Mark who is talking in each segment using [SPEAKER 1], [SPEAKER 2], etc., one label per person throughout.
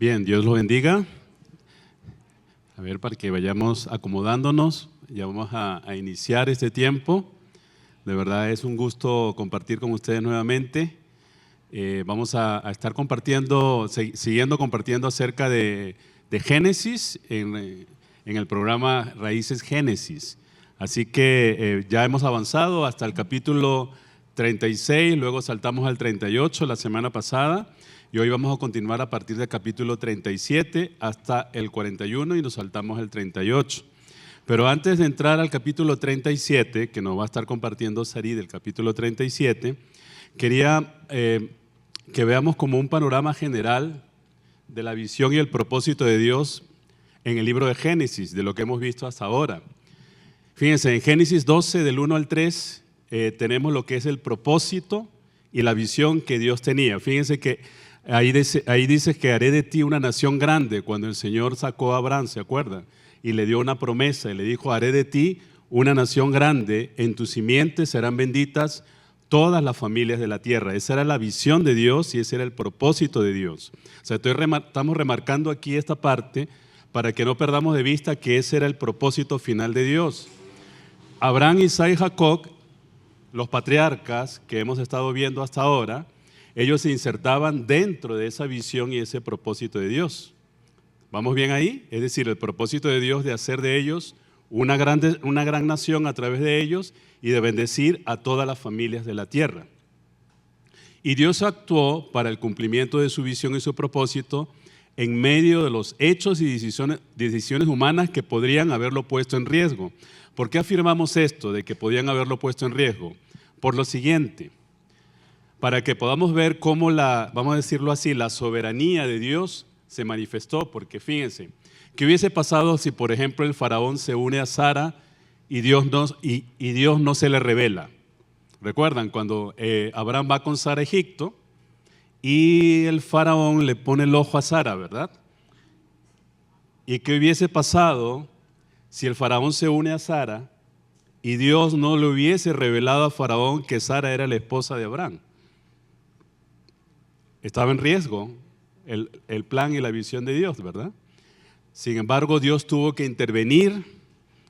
[SPEAKER 1] Bien, Dios los bendiga. A ver, para que vayamos acomodándonos, ya vamos a iniciar este tiempo. De verdad es un gusto compartir con ustedes nuevamente. Vamos a estar compartiendo, siguiendo compartiendo acerca de Génesis en el programa Raíces Génesis. Así que ya hemos avanzado hasta el capítulo 36, luego saltamos al 38 la semana pasada. Y hoy vamos a continuar a partir del capítulo 37 hasta el 41 y nos saltamos el 38. Pero antes de entrar al capítulo 37, que nos va a estar compartiendo Sari del capítulo 37, quería que veamos como un panorama general de la visión y el propósito de Dios en el libro de Génesis, de lo que hemos visto hasta ahora. Fíjense, en Génesis 12, del 1 al 3, tenemos lo que es el propósito y la visión que Dios tenía. Fíjense que Ahí dice que haré de ti una nación grande, cuando el Señor sacó a Abraham, ¿se acuerdan? Y le dio una promesa y le dijo, haré de ti una nación grande, en tus simientes serán benditas todas las familias de la tierra. Esa era la visión de Dios y ese era el propósito de Dios. O sea, estamos remarcando aquí esta parte para que no perdamos de vista que ese era el propósito final de Dios. Abraham, Isaac y Jacob, los patriarcas que hemos estado viendo hasta ahora, ellos se insertaban dentro de esa visión y ese propósito de Dios. ¿Vamos bien ahí? Es decir, el propósito de Dios de hacer de ellos una gran nación a través de ellos y de bendecir a todas las familias de la tierra. Y Dios actuó para el cumplimiento de su visión y su propósito en medio de los hechos y decisiones humanas que podrían haberlo puesto en riesgo. ¿Por qué afirmamos esto de que podían haberlo puesto en riesgo? Por lo siguiente, para que podamos ver cómo vamos a decirlo así, la soberanía de Dios se manifestó, porque fíjense, ¿qué hubiese pasado si por ejemplo el faraón se une a Sara y Dios no se le revela? ¿Recuerdan cuando Abraham va con Sara a Egipto y el faraón le pone el ojo a Sara, ¿verdad? ¿Y qué hubiese pasado si el faraón se une a Sara y Dios no le hubiese revelado a faraón que Sara era la esposa de Abraham? Estaba en riesgo el plan y la visión de Dios, ¿verdad? Sin embargo, Dios tuvo que intervenir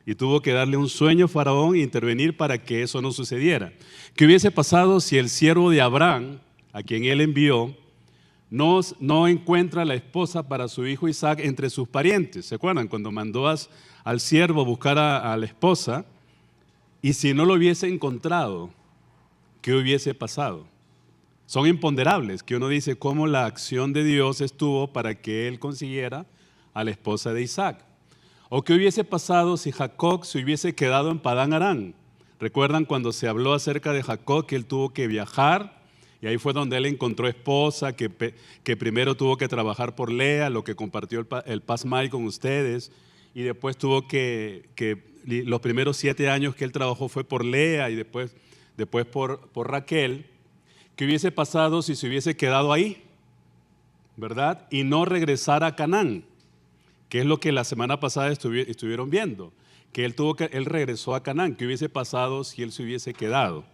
[SPEAKER 1] y tuvo que darle un sueño a Faraón e intervenir para que eso no sucediera. ¿Qué hubiese pasado si el siervo de Abraham, a quien él envió, no encuentra la esposa para su hijo Isaac entre sus parientes? ¿Se acuerdan? Cuando mandó al siervo a buscar a la esposa, y si no lo hubiese encontrado, ¿qué hubiese pasado? Son imponderables, que uno dice cómo la acción de Dios estuvo para que él consiguiera a la esposa de Isaac. ¿O qué hubiese pasado si Jacob se hubiese quedado en Padán Aram? ¿Recuerdan cuando se habló acerca de Jacob que él tuvo que viajar? Y ahí fue donde él encontró esposa, que primero tuvo que trabajar por Lea, lo que compartió el Pasmay con ustedes, y después tuvo los primeros 7 años que él trabajó fue por Lea y después por Raquel. ¿Qué hubiese pasado si se hubiese quedado ahí? ¿Verdad? Y no regresara a Canaán, que es lo que la semana pasada estuvieron viendo, que él regresó a Canaán. ¿Qué hubiese pasado si él se hubiese quedado?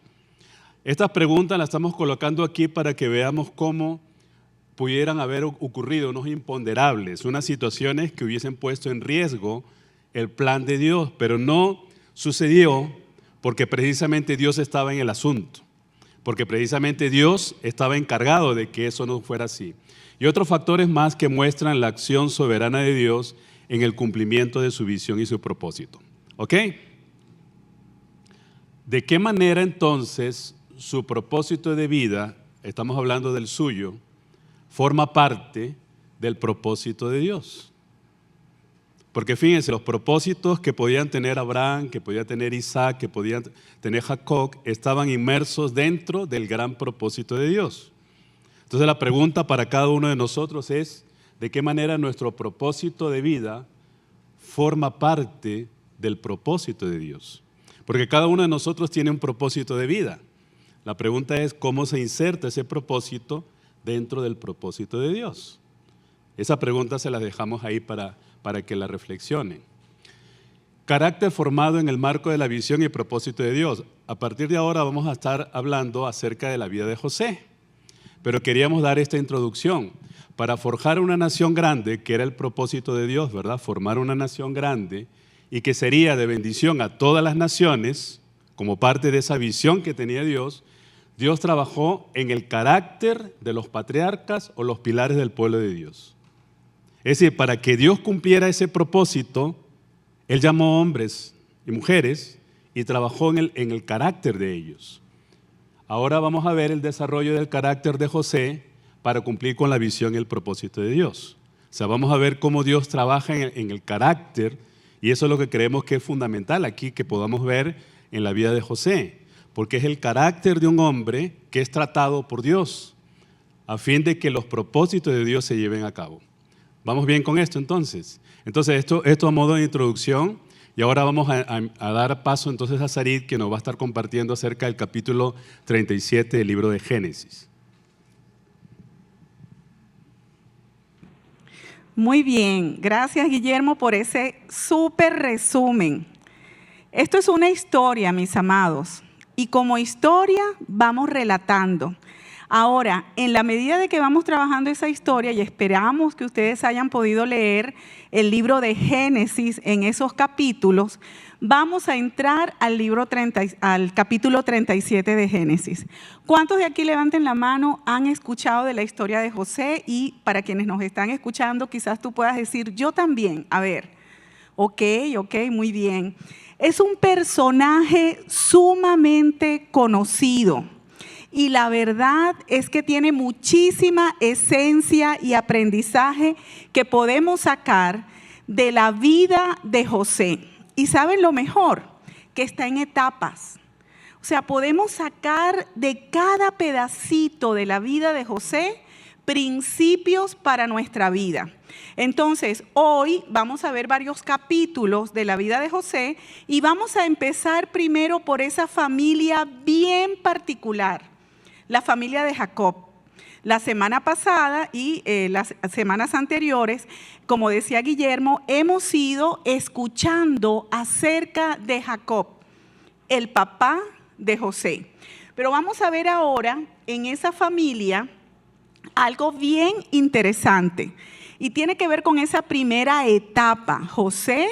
[SPEAKER 1] Estas preguntas las estamos colocando aquí para que veamos cómo pudieran haber ocurrido unos imponderables, unas situaciones que hubiesen puesto en riesgo el plan de Dios, pero no sucedió porque precisamente Dios estaba en el asunto. Porque precisamente Dios estaba encargado de que eso no fuera así. Y otros factores más que muestran la acción soberana de Dios en el cumplimiento de su visión y su propósito. ¿Ok? ¿De qué manera entonces su propósito de vida, estamos hablando del suyo, forma parte del propósito de Dios? Porque fíjense, los propósitos que podían tener Abraham, que podía tener Isaac, que podían tener Jacob, estaban inmersos dentro del gran propósito de Dios. Entonces la pregunta para cada uno de nosotros es, ¿de qué manera nuestro propósito de vida forma parte del propósito de Dios? Porque cada uno de nosotros tiene un propósito de vida. La pregunta es, ¿cómo se inserta ese propósito dentro del propósito de Dios? Esa pregunta se la dejamos ahí para que la reflexionen. Carácter formado en el marco de la visión y propósito de Dios. A partir de ahora vamos a estar hablando acerca de la vida de José, pero queríamos dar esta introducción para forjar una nación grande, que era el propósito de Dios, ¿verdad? Formar una nación grande y que sería de bendición a todas las naciones, como parte de esa visión que tenía Dios, Dios trabajó en el carácter de los patriarcas o los pilares del pueblo de Dios. Es decir, para que Dios cumpliera ese propósito, Él llamó hombres y mujeres y trabajó en el carácter de ellos. Ahora vamos a ver el desarrollo del carácter de José para cumplir con la visión y el propósito de Dios. O sea, vamos a ver cómo Dios trabaja en el carácter, y eso es lo que creemos que es fundamental aquí, que podamos ver en la vida de José, porque es el carácter de un hombre que es tratado por Dios, a fin de que los propósitos de Dios se lleven a cabo. ¿Vamos bien con esto entonces? Entonces esto a modo de introducción, y ahora vamos a dar paso entonces a Sarit, que nos va a estar compartiendo acerca del capítulo 37 del libro de Génesis.
[SPEAKER 2] Muy bien, gracias Guillermo por ese súper resumen. Esto es una historia, mis amados, y como historia vamos relatando. Ahora, en la medida de que vamos trabajando esa historia, y esperamos que ustedes hayan podido leer el libro de Génesis en esos capítulos, vamos a entrar al capítulo 37 de Génesis. ¿Cuántos de aquí, levanten la mano, han escuchado de la historia de José? Y para quienes nos están escuchando, quizás tú puedas decir, yo también. A ver, ok, muy bien. Es un personaje sumamente conocido. Y la verdad es que tiene muchísima esencia y aprendizaje que podemos sacar de la vida de José. Y ¿saben lo mejor? Que está en etapas. O sea, podemos sacar de cada pedacito de la vida de José principios para nuestra vida. Entonces, hoy vamos a ver varios capítulos de la vida de José y vamos a empezar primero por esa familia bien particular, la familia de Jacob. La semana pasada y las semanas anteriores, como decía Guillermo, hemos ido escuchando acerca de Jacob, el papá de José. Pero vamos a ver ahora en esa familia algo bien interesante y tiene que ver con esa primera etapa, José,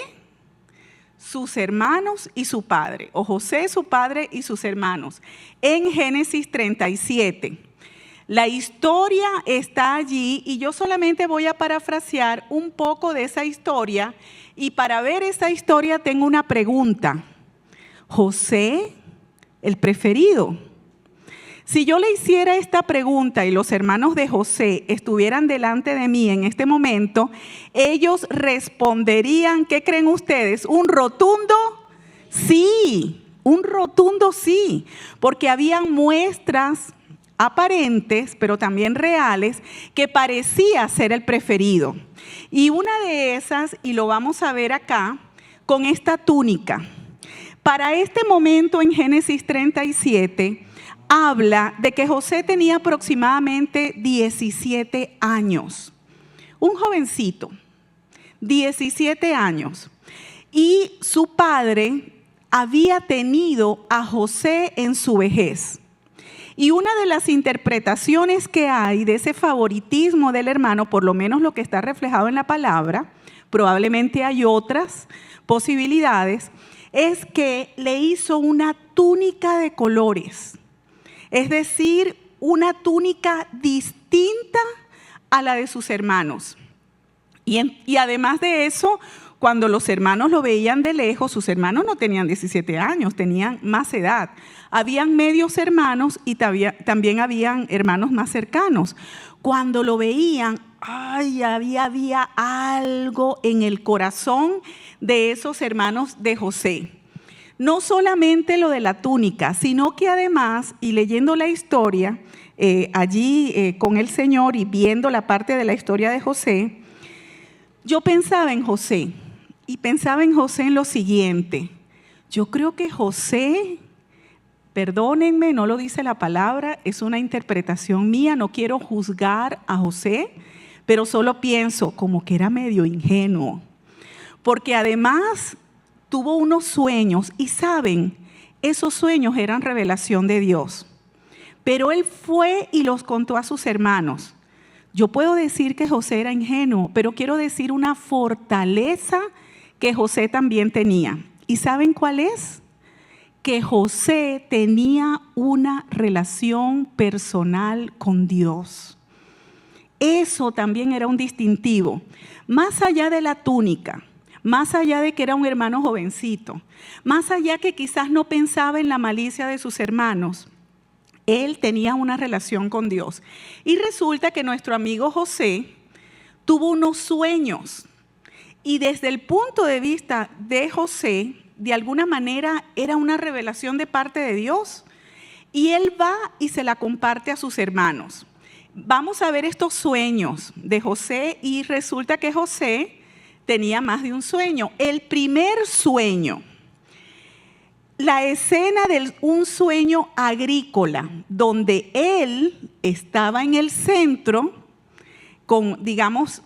[SPEAKER 2] sus hermanos y su padre, o José, su padre y sus hermanos, en Génesis 37. La historia está allí y yo solamente voy a parafrasear un poco de esa historia, y para ver esa historia tengo una pregunta. ¿José, el preferido? Si yo le hiciera esta pregunta y los hermanos de José estuvieran delante de mí en este momento, ellos responderían, ¿qué creen ustedes? ¿Un rotundo sí? Un rotundo sí, porque habían muestras aparentes, pero también reales, que parecía ser el preferido. Y una de esas, y lo vamos a ver acá, con esta túnica. Para este momento en Génesis 37, habla de que José tenía aproximadamente 17 años. Un jovencito, 17 años. Y su padre había tenido a José en su vejez. Y una de las interpretaciones que hay de ese favoritismo del hermano, por lo menos lo que está reflejado en la palabra, probablemente hay otras posibilidades, es que le hizo una túnica de colores. Es decir, una túnica distinta a la de sus hermanos. Y además de eso, cuando los hermanos lo veían de lejos, sus hermanos no tenían 17 años, tenían más edad. Habían medios hermanos y también habían hermanos más cercanos. Cuando lo veían, había algo en el corazón de esos hermanos de José. No solamente lo de la túnica, sino que además, y leyendo la historia allí con el Señor y viendo la parte de la historia de José, yo pensaba en José y pensaba en José en lo siguiente. Yo creo que José, perdónenme, no lo dice la palabra, es una interpretación mía, no quiero juzgar a José, pero solo pienso como que era medio ingenuo, porque además tuvo unos sueños y saben, esos sueños eran revelación de Dios. Pero él fue y los contó a sus hermanos. Yo puedo decir que José era ingenuo, pero quiero decir una fortaleza que José también tenía. ¿Y saben cuál es? Que José tenía una relación personal con Dios. Eso también era un distintivo. Más allá de la túnica, más allá de que era un hermano jovencito, más allá que quizás no pensaba en la malicia de sus hermanos, él tenía una relación con Dios. Y resulta que nuestro amigo José tuvo unos sueños. Y desde el punto de vista de José, de alguna manera era una revelación de parte de Dios. Y él va y se la comparte a sus hermanos. Vamos a ver estos sueños de José y resulta que José tenía más de un sueño. El primer sueño, la escena de un sueño agrícola, donde él estaba en el centro, digamos,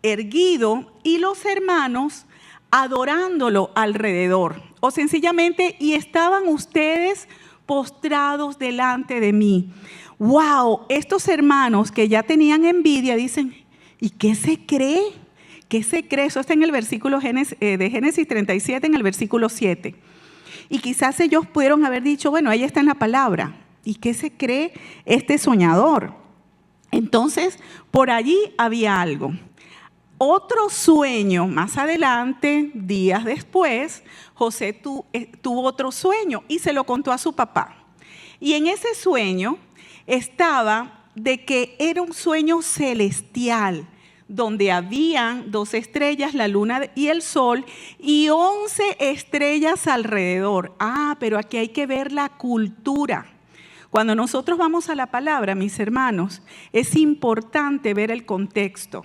[SPEAKER 2] erguido, y los hermanos adorándolo alrededor. O sencillamente, y estaban ustedes postrados delante de mí. ¡Wow! Estos hermanos que ya tenían envidia dicen, ¿y qué se cree? ¿Qué se cree? Eso está en el versículo de Génesis 37, en el versículo 7. Y quizás ellos pudieron haber dicho, bueno, ahí está en la palabra. ¿Y qué se cree este soñador? Entonces, por allí había algo. Otro sueño, más adelante, días después, José tuvo otro sueño y se lo contó a su papá. Y en ese sueño estaba de que era un sueño celestial, donde habían 2 estrellas, la luna y el sol, y 11 estrellas alrededor. Pero aquí hay que ver la cultura. Cuando nosotros vamos a la palabra, mis hermanos, es importante ver el contexto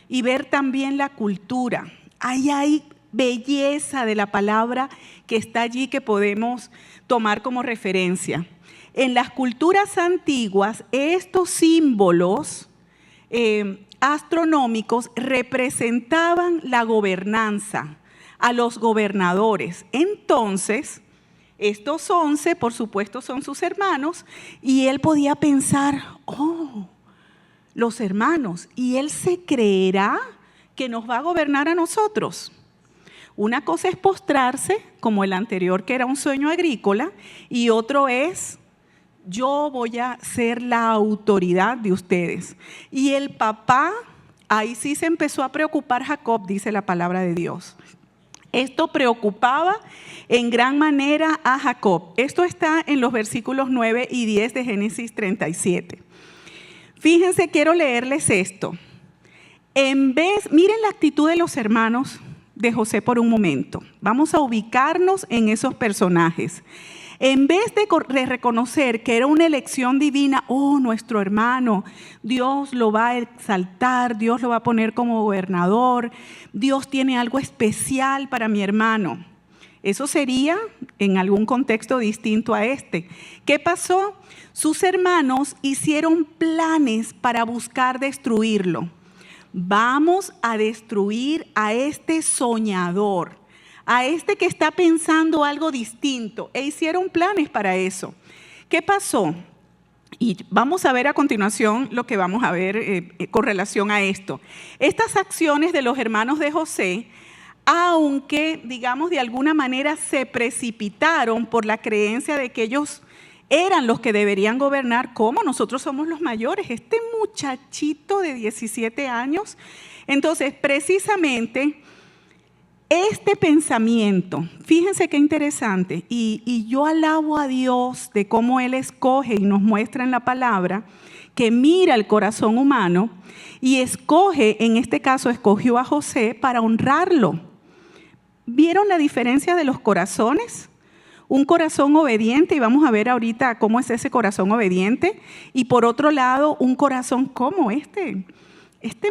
[SPEAKER 2] y ver también la cultura. Ahí hay belleza de la palabra que está allí que podemos tomar como referencia. En las culturas antiguas, estos símbolos astronómicos representaban la gobernanza, a los gobernadores. Entonces, estos 11, por supuesto, son sus hermanos, y él podía pensar, los hermanos, y él se creerá que nos va a gobernar a nosotros. Una cosa es postrarse, como el anterior, que era un sueño agrícola, y otro es, yo voy a ser la autoridad de ustedes. Y el papá, ahí sí se empezó a preocupar Jacob, dice la palabra de Dios. Esto preocupaba en gran manera a Jacob. Esto está en los versículos 9 y 10 de Génesis 37. Fíjense, quiero leerles esto. Miren la actitud de los hermanos de José por un momento. Vamos a ubicarnos en esos personajes. En vez de reconocer que era una elección divina, nuestro hermano, Dios lo va a exaltar, Dios lo va a poner como gobernador, Dios tiene algo especial para mi hermano. Eso sería en algún contexto distinto a este. ¿Qué pasó? Sus hermanos hicieron planes para buscar destruirlo. Vamos a destruir a este soñador, a este que está pensando algo distinto, e hicieron planes para eso. ¿Qué pasó? Y vamos a ver a continuación lo que vamos a ver con relación a esto. Estas acciones de los hermanos de José, aunque, digamos, de alguna manera se precipitaron por la creencia de que ellos eran los que deberían gobernar, como nosotros somos los mayores, este muchachito de 17 años. Entonces, precisamente, este pensamiento, fíjense qué interesante, y yo alabo a Dios de cómo Él escoge y nos muestra en la palabra que mira el corazón humano y escoge, en este caso escogió a José para honrarlo. ¿Vieron la diferencia de los corazones? Un corazón obediente, y vamos a ver ahorita cómo es ese corazón obediente, y por otro lado, un corazón como este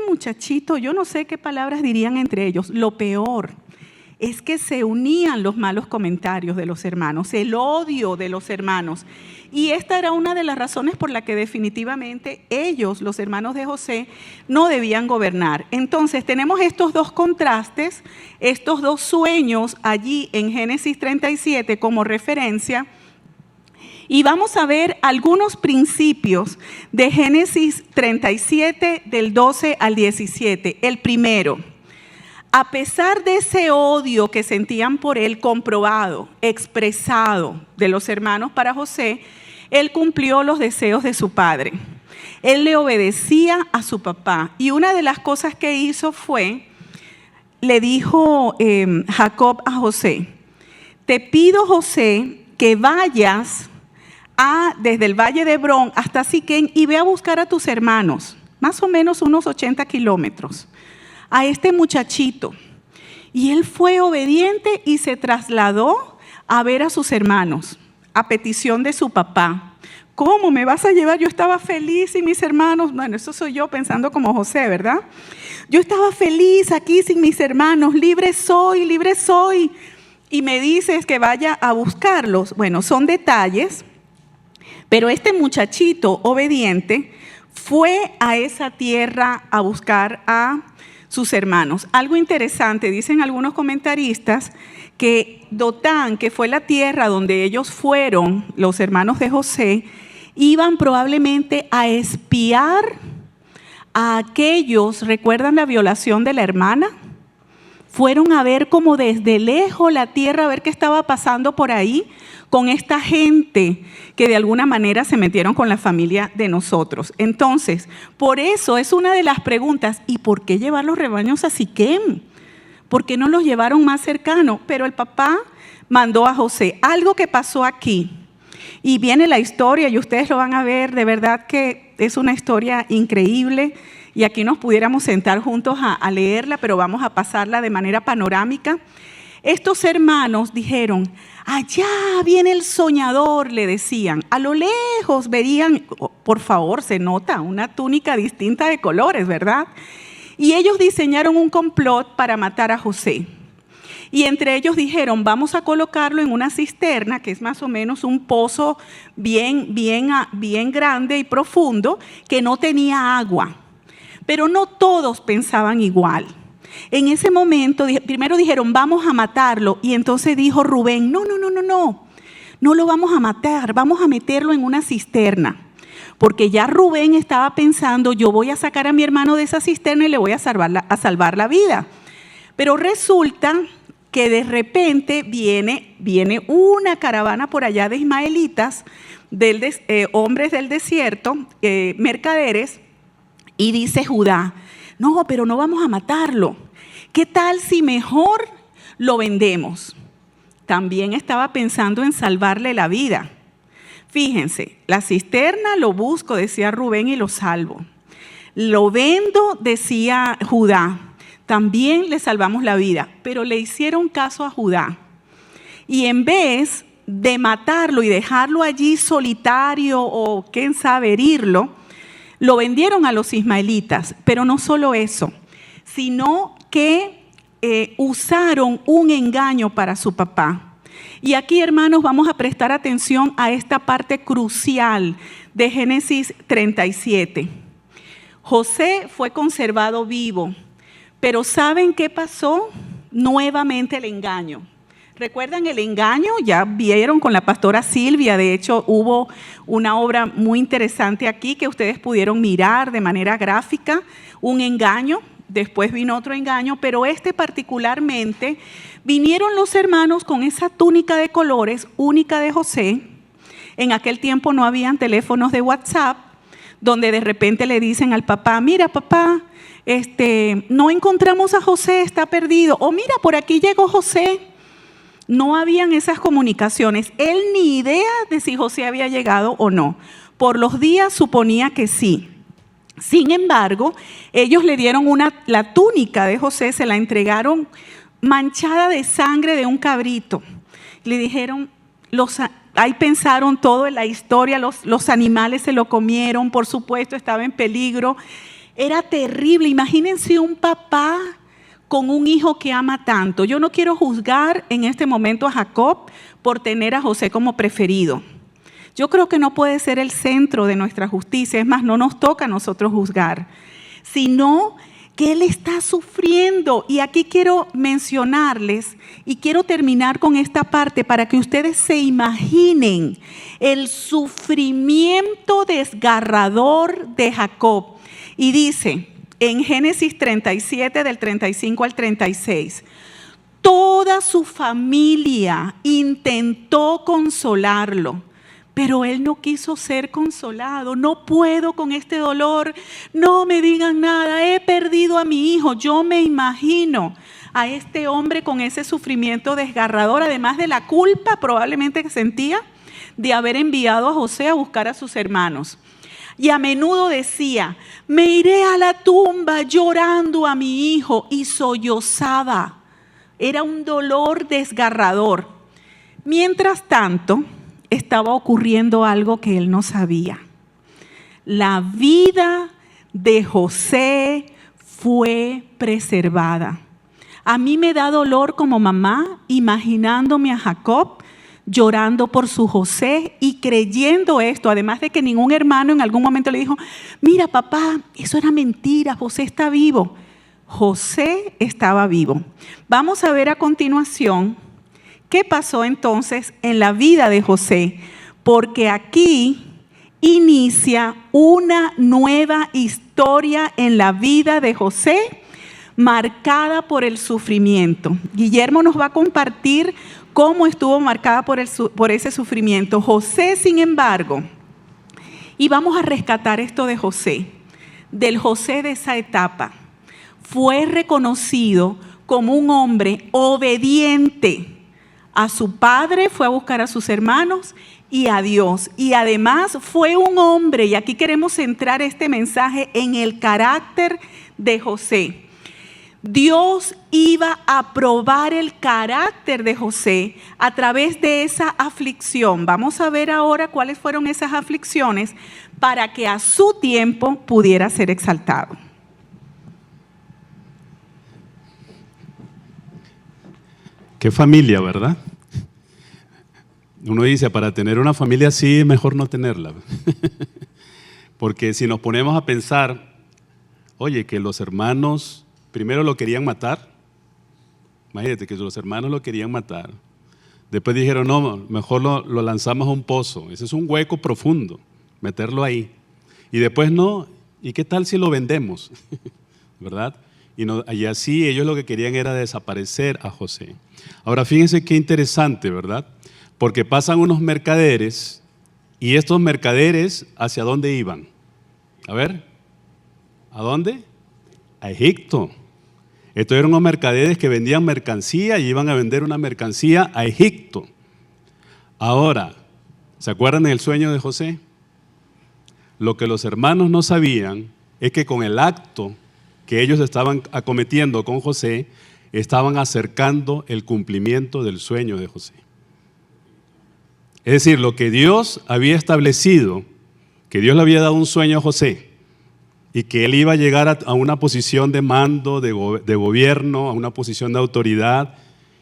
[SPEAKER 2] muchachito, yo no sé qué palabras dirían entre ellos. Lo peor es que se unían los malos comentarios de los hermanos, el odio de los hermanos. Y esta era una de las razones por la que definitivamente ellos, los hermanos de José, no debían gobernar. Entonces tenemos estos dos contrastes, estos dos sueños allí en Génesis 37 como referencia. Y vamos a ver algunos principios de Génesis 37, del 12 al 17. El primero, a pesar de ese odio que sentían por él comprobado, expresado de los hermanos para José, él cumplió los deseos de su padre. Él le obedecía a su papá. Y una de las cosas que hizo fue, le dijo Jacob a José, te pido, José, que vayas desde el valle de Hebrón hasta Siquén y ve a buscar a tus hermanos, más o menos unos 80 kilómetros, a este muchachito. Y él fue obediente y se trasladó a ver a sus hermanos, a petición de su papá. ¿Cómo me vas a llevar? Yo estaba feliz y mis hermanos, bueno, eso soy yo pensando como José, ¿verdad? Yo estaba feliz aquí sin mis hermanos, libre soy, y me dices que vaya a buscarlos. Bueno, son detalles. Pero este muchachito obediente fue a esa tierra a buscar a sus hermanos. Algo interesante, dicen algunos comentaristas, que Dotán, que fue la tierra donde ellos fueron, los hermanos de José, iban probablemente a espiar a aquellos, ¿recuerdan la violación de la hermana? Fueron a ver como desde lejos la tierra, a ver qué estaba pasando por ahí con esta gente que de alguna manera se metieron con la familia de nosotros. Entonces, por eso es una de las preguntas, ¿y por qué llevar los rebaños a Siquem? ¿Por qué no los llevaron más cercano? Pero el papá mandó a José. Algo que pasó aquí, y viene la historia y ustedes lo van a ver, de verdad que es una historia increíble, y aquí nos pudiéramos sentar juntos a leerla, pero vamos a pasarla de manera panorámica. Estos hermanos dijeron, allá viene el soñador, le decían. A lo lejos verían, por favor, se nota una túnica distinta de colores, ¿verdad? Y ellos diseñaron un complot para matar a José. Y entre ellos dijeron, vamos a colocarlo en una cisterna, que es más o menos un pozo bien grande y profundo, que no tenía agua. Pero no todos pensaban igual. En ese momento, primero dijeron, vamos a matarlo. Y entonces dijo Rubén, no lo vamos a matar, vamos a meterlo en una cisterna. Porque ya Rubén estaba pensando, yo voy a sacar a mi hermano de esa cisterna y le voy a salvar la vida. Pero resulta que de repente viene una caravana por allá de ismaelitas, hombres del desierto, mercaderes, y dice Judá, no, pero no vamos a matarlo. ¿Qué tal si mejor lo vendemos? También estaba pensando en salvarle la vida. Fíjense, la cisterna lo busco, decía Rubén, y lo salvo. Lo vendo, decía Judá, también le salvamos la vida. Pero le hicieron caso a Judá. Y en vez de matarlo y dejarlo allí solitario o, quién sabe, herirlo, lo vendieron a los ismaelitas. Pero no solo eso, sino que usaron un engaño para su papá. Y aquí, hermanos, vamos a prestar atención a esta parte crucial de Génesis 37. José fue conservado vivo, pero ¿saben qué pasó? Nuevamente el engaño. ¿Recuerdan el engaño? Ya vieron con la pastora Silvia, de hecho hubo una obra muy interesante aquí que ustedes pudieron mirar de manera gráfica, un engaño. Después vino otro engaño, pero particularmente, vinieron los hermanos con esa túnica de colores única de José. En aquel tiempo no habían teléfonos de WhatsApp, donde de repente le dicen al papá, mira papá, no encontramos a José, está perdido. O mira, por aquí llegó José. No habían esas comunicaciones. Él ni idea de si José había llegado o no. Por los días suponía que sí. Sin embargo, ellos le dieron la túnica de José, se la entregaron manchada de sangre de un cabrito. Le dijeron, ahí pensaron todo en la historia, los animales se lo comieron, por supuesto estaba en peligro. Era terrible, imagínense un papá con un hijo que ama tanto. Yo no quiero juzgar en este momento a Jacob por tener a José como preferido. Yo creo que no puede ser el centro de nuestra justicia, es más, no nos toca a nosotros juzgar, sino que él está sufriendo. Y aquí quiero mencionarles y quiero terminar con esta parte para que ustedes se imaginen el sufrimiento desgarrador de Jacob. Y dice en Génesis 37, del 35 al 36, toda su familia intentó consolarlo, pero él no quiso ser consolado. No puedo con este dolor, no me digan nada, he perdido a mi hijo. Yo me imagino a este hombre con ese sufrimiento desgarrador, además de la culpa probablemente que sentía de haber enviado a José a buscar a sus hermanos. Y a menudo decía, me iré a la tumba llorando a mi hijo, y sollozaba. Era un dolor desgarrador. Mientras tanto, estaba ocurriendo algo que él no sabía. La vida de José fue preservada. A mí me da dolor como mamá imaginándome a Jacob llorando por su José y creyendo esto, además de que ningún hermano en algún momento le dijo, mira papá, eso era mentira, José está vivo. José estaba vivo. Vamos a ver a continuación qué pasó entonces en la vida de José, porque aquí inicia una nueva historia en la vida de José, marcada por el sufrimiento. Guillermo nos va a compartir cómo estuvo marcada por ese sufrimiento. José, sin embargo, y vamos a rescatar esto de José, del José de esa etapa, fue reconocido como un hombre obediente a su padre, fue a buscar a sus hermanos y a Dios. Y además fue un hombre, y aquí queremos centrar este mensaje en el carácter de José. Dios iba a probar el carácter de José a través de esa aflicción. Vamos a ver ahora cuáles fueron esas aflicciones para que a su tiempo pudiera ser exaltado.
[SPEAKER 1] Qué familia, ¿verdad? Uno dice, para tener una familia así, mejor no tenerla. Porque si nos ponemos a pensar, oye, que los hermanos primero lo querían matar. Imagínate que los hermanos lo querían matar. Después dijeron, no, mejor lo lanzamos a un pozo. Ese es un hueco profundo, meterlo ahí. Y después no, ¿y qué tal si lo vendemos? ¿Verdad? Y así ellos lo que querían era desaparecer a José. Ahora fíjense qué interesante, ¿verdad? Porque pasan unos mercaderes, y estos mercaderes, ¿hacia dónde iban? A ver, ¿a dónde? A Egipto. Estos eran unos mercaderes que vendían mercancía y iban a vender una mercancía a Egipto. Ahora, ¿se acuerdan del sueño de José? Lo que los hermanos no sabían es que con el acto que ellos estaban acometiendo con José, estaban acercando el cumplimiento del sueño de José. Es decir, lo que Dios había establecido, que Dios le había dado un sueño a José, y que él iba a llegar a una posición de mando, de gobierno, a una posición de autoridad,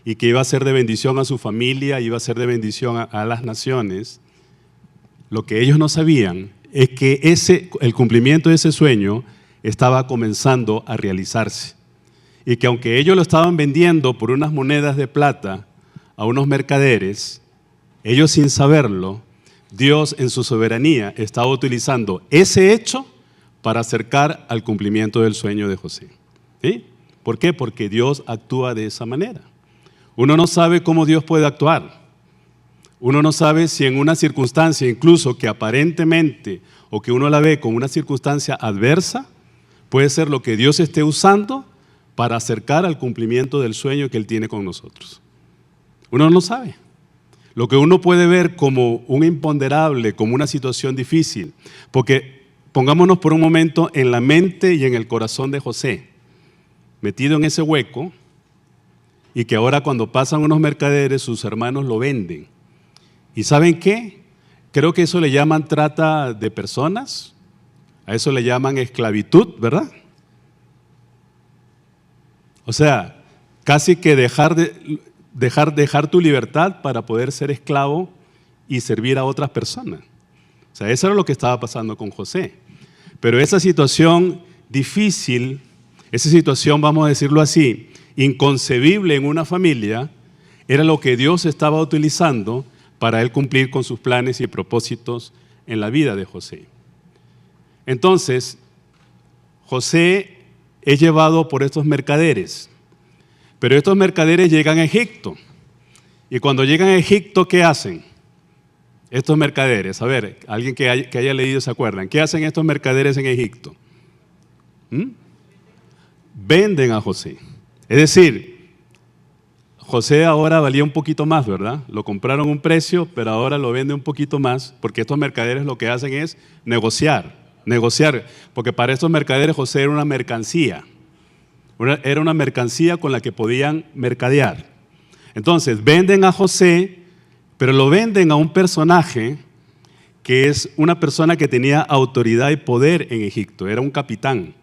[SPEAKER 1] y que iba a ser de bendición a su familia, iba a ser de bendición a las naciones. Lo que ellos no sabían es que el cumplimiento de ese sueño estaba comenzando a realizarse. Y que aunque ellos lo estaban vendiendo por unas monedas de plata a unos mercaderes, ellos sin saberlo, Dios en su soberanía estaba utilizando ese hecho para acercar al cumplimiento del sueño de José. ¿Sí? ¿Por qué? Porque Dios actúa de esa manera. Uno no sabe cómo Dios puede actuar. Uno no sabe si en una circunstancia, incluso que aparentemente, o que uno la ve como una circunstancia adversa, puede ser lo que Dios esté usando para acercar al cumplimiento del sueño que Él tiene con nosotros. Uno no sabe. Lo que uno puede ver como un imponderable, como una situación difícil, porque pongámonos por un momento en la mente y en el corazón de José, metido en ese hueco, y que ahora cuando pasan unos mercaderes, sus hermanos lo venden. ¿Y saben qué? Creo que eso le llaman trata de personas, a eso le llaman esclavitud, ¿verdad? O sea, casi que dejar tu libertad para poder ser esclavo y servir a otras personas. O sea, eso era lo que estaba pasando con José. Pero esa situación difícil, esa situación, vamos a decirlo así, inconcebible en una familia, era lo que Dios estaba utilizando para él cumplir con sus planes y propósitos en la vida de José. Entonces, José es llevado por estos mercaderes, pero estos mercaderes llegan a Egipto. Y cuando llegan a Egipto, ¿qué hacen? Estos mercaderes, a ver, alguien que haya leído se acuerdan, ¿qué hacen estos mercaderes en Egipto? Venden a José. Es decir, José ahora valía un poquito más, ¿verdad? Lo compraron a un precio, pero ahora lo venden un poquito más, porque estos mercaderes lo que hacen es negociar, porque para estos mercaderes José era una mercancía, era una mercancía con la que podían mercadear. Entonces, venden a José, pero lo venden a un personaje que es una persona que tenía autoridad y poder en Egipto, era un capitán,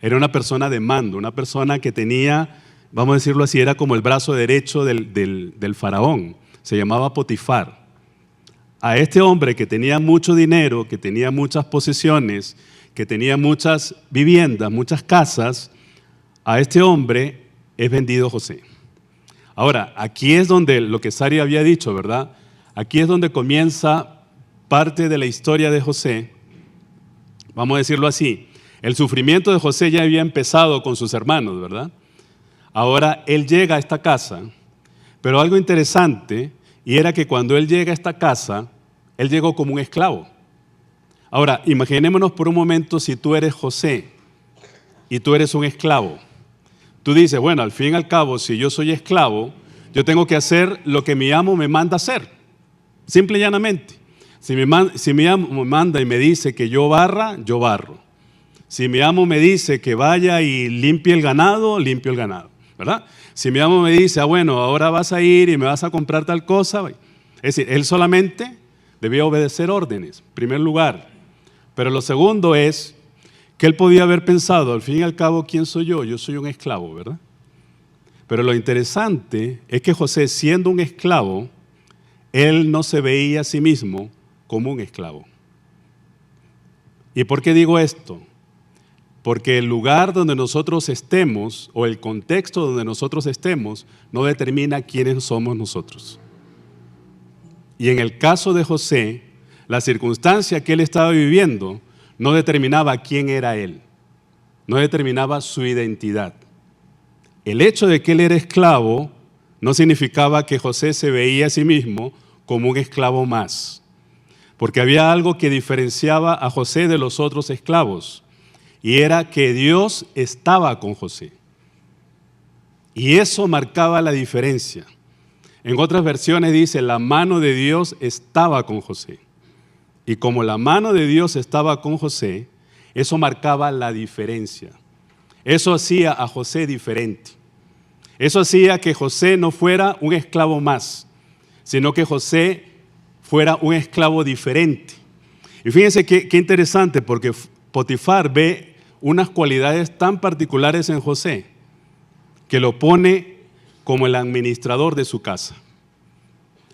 [SPEAKER 1] era una persona de mando, una persona que tenía, vamos a decirlo así, era como el brazo derecho del faraón, se llamaba Potifar. A este hombre que tenía mucho dinero, que tenía muchas posesiones, que tenía muchas viviendas, muchas casas, a este hombre es vendido José. Ahora, aquí es donde lo que Sari había dicho, ¿verdad? Aquí es donde comienza parte de la historia de José, vamos a decirlo así. El sufrimiento de José ya había empezado con sus hermanos, ¿verdad? Ahora él llega a esta casa, pero algo interesante, y era que cuando él llega a esta casa, él llegó como un esclavo. Ahora, imaginémonos por un momento si tú eres José y tú eres un esclavo. Tú dices, bueno, al fin y al cabo, si yo soy esclavo, yo tengo que hacer lo que mi amo me manda hacer, simple y llanamente. Si mi amo me manda y me dice que yo barra, yo barro. Si mi amo me dice que vaya y limpie el ganado, limpio el ganado, ¿verdad? Si mi amo me dice, bueno, ahora vas a ir y me vas a comprar tal cosa, es decir, él solamente debía obedecer órdenes, en primer lugar. Pero lo segundo es que él podía haber pensado, al fin y al cabo, ¿quién soy yo? Yo soy un esclavo, ¿verdad? Pero lo interesante es que José, siendo un esclavo, él no se veía a sí mismo como un esclavo. ¿Y por qué digo esto? Porque el lugar donde nosotros estemos o el contexto donde nosotros estemos no determina quiénes somos nosotros. Y en el caso de José, la circunstancia que él estaba viviendo no determinaba quién era él, no determinaba su identidad. El hecho de que él era esclavo no significaba que José se veía a sí mismo como un esclavo más, porque había algo que diferenciaba a José de los otros esclavos, y era que Dios estaba con José. Y eso marcaba la diferencia. En otras versiones dice, la mano de Dios estaba con José. Y como la mano de Dios estaba con José, eso marcaba la diferencia. Eso hacía a José diferente. Eso hacía que José no fuera un esclavo más, sino que José fuera un esclavo diferente. Y fíjense qué interesante, porque Potifar ve unas cualidades tan particulares en José que lo pone como el administrador de su casa.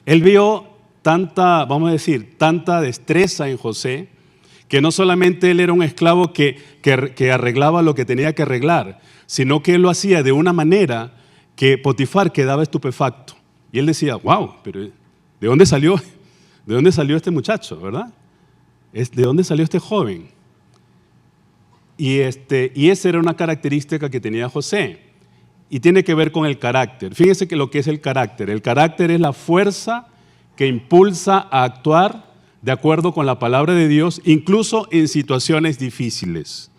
[SPEAKER 1] Él vio tanta, vamos a decir, tanta destreza en José, que no solamente él era un esclavo que arreglaba lo que tenía que arreglar, sino que él lo hacía de una manera que Potifar quedaba estupefacto. Y él decía, wow, pero ¿de dónde salió? ¿De dónde salió este muchacho, verdad? ¿De dónde salió este joven? Y esa era una característica que tenía José. Y tiene que ver con el carácter. Fíjense que lo que es el carácter. El carácter es la fuerza que impulsa a actuar de acuerdo con la palabra de Dios, incluso en situaciones difíciles.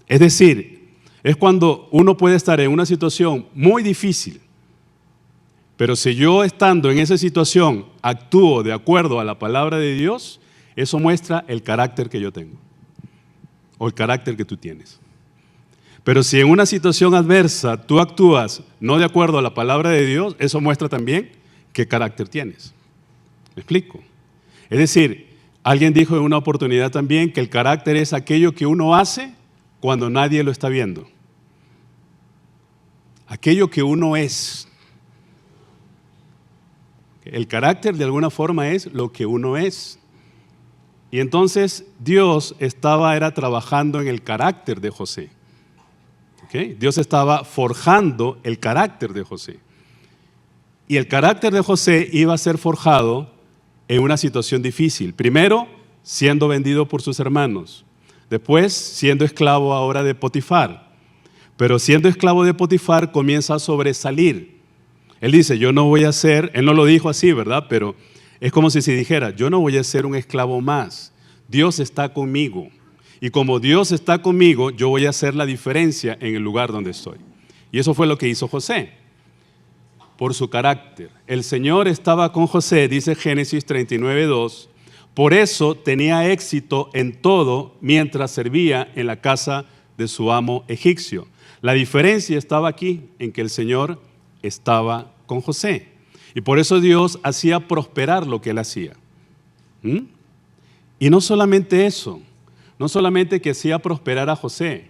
[SPEAKER 1] Es decir, es cuando uno puede estar en una situación muy difícil, pero si yo estando en esa situación actúo de acuerdo a la palabra de Dios, eso muestra el carácter que yo tengo o el carácter que tú tienes. Pero si en una situación adversa tú actúas no de acuerdo a la palabra de Dios, eso muestra también qué carácter tienes. ¿Me explico? Es decir, alguien dijo en una oportunidad también que el carácter es aquello que uno hace cuando nadie lo está viendo. Aquello que uno es. El carácter de alguna forma es lo que uno es. Y entonces Dios era trabajando en el carácter de José. ¿Okay? Dios estaba forjando el carácter de José. Y el carácter de José iba a ser forjado en una situación difícil. Primero, siendo vendido por sus hermanos. Después, siendo esclavo ahora de Potifar. Pero siendo esclavo de Potifar, comienza a sobresalir. Él dice, yo no voy a ser, él no lo dijo así, ¿verdad? Pero es como si se dijera, yo no voy a ser un esclavo más. Dios está conmigo. Y como Dios está conmigo, yo voy a hacer la diferencia en el lugar donde estoy. Y eso fue lo que hizo José. Por su carácter. El Señor estaba con José, dice Génesis 39:2. Por eso tenía éxito en todo mientras servía en la casa de su amo egipcio. La diferencia estaba aquí, en que el Señor estaba con José. Y por eso Dios hacía prosperar lo que él hacía. Y no solamente eso, no solamente que hacía prosperar a José,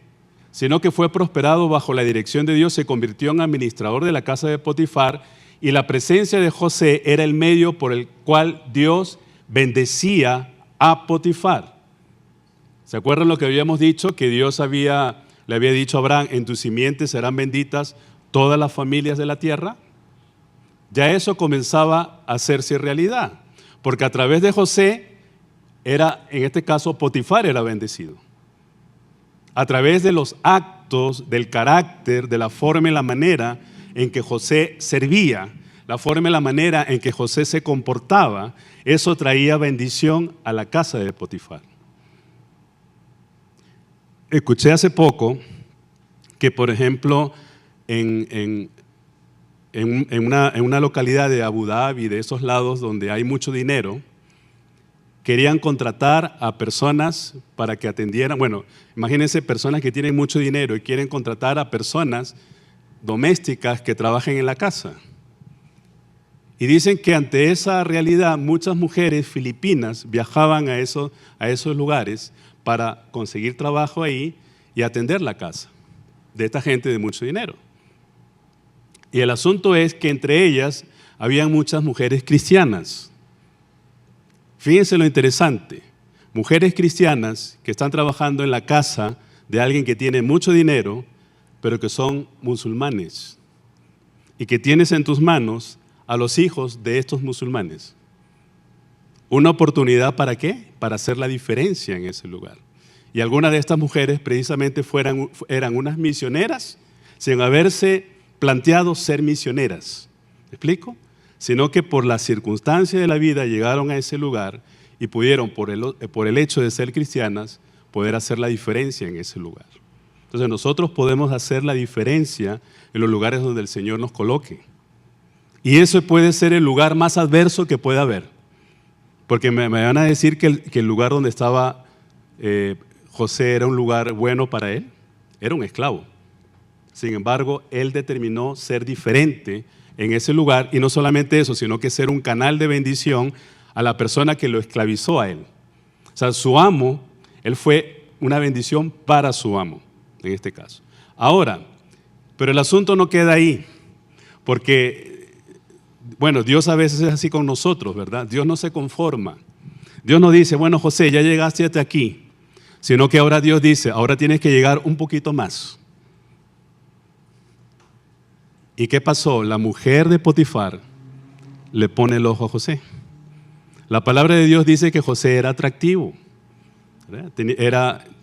[SPEAKER 1] sino que fue prosperado bajo la dirección de Dios, se convirtió en administrador de la casa de Potifar, y la presencia de José era el medio por el cual Dios bendecía a Potifar. ¿Se acuerdan lo que habíamos dicho? Que Dios le había dicho a Abraham, en tu simiente serán benditas todas las familias de la tierra. Ya eso comenzaba a hacerse realidad, porque a través de José en este caso Potifar era bendecido. A través de los actos, del carácter, de la forma y la manera en que José servía, la forma y la manera en que José se comportaba, eso traía bendición a la casa de Potifar. Escuché hace poco que, por ejemplo, en una localidad de Abu Dhabi, de esos lados donde hay mucho dinero, querían contratar a personas para que atendieran. Bueno, imagínense personas que tienen mucho dinero y quieren contratar a personas domésticas que trabajen en la casa. Y dicen que ante esa realidad muchas mujeres filipinas viajaban a esos lugares para conseguir trabajo ahí y atender la casa de esta gente de mucho dinero. Y el asunto es que entre ellas habían muchas mujeres cristianas. Fíjense lo interesante, mujeres cristianas que están trabajando en la casa de alguien que tiene mucho dinero, pero que son musulmanes, y que tienes en tus manos a los hijos de estos musulmanes. Una oportunidad ¿para qué? Para hacer la diferencia en ese lugar. Y algunas de estas mujeres precisamente eran unas misioneras sin haberse planteado ser misioneras. ¿Me explico? Sino que por las circunstancias de la vida llegaron a ese lugar y pudieron, por el hecho de ser cristianas, poder hacer la diferencia en ese lugar. Entonces nosotros podemos hacer la diferencia en los lugares donde el Señor nos coloque. Y eso puede ser el lugar más adverso que pueda haber. Porque me van a decir que el lugar donde estaba José era un lugar bueno para él. Era un esclavo. Sin embargo, él determinó ser diferente en ese lugar, y no solamente eso, sino que ser un canal de bendición a la persona que lo esclavizó a él. O sea, su amo, él fue una bendición para su amo, en este caso. Ahora, pero el asunto no queda ahí, porque, bueno, Dios a veces es así con nosotros, ¿verdad? Dios no se conforma. Dios no dice, bueno, José, ya llegaste hasta aquí, sino que ahora Dios dice, ahora tienes que llegar un poquito más. ¿Y qué pasó? La mujer de Potifar le pone el ojo a José. La palabra de Dios dice que José era atractivo,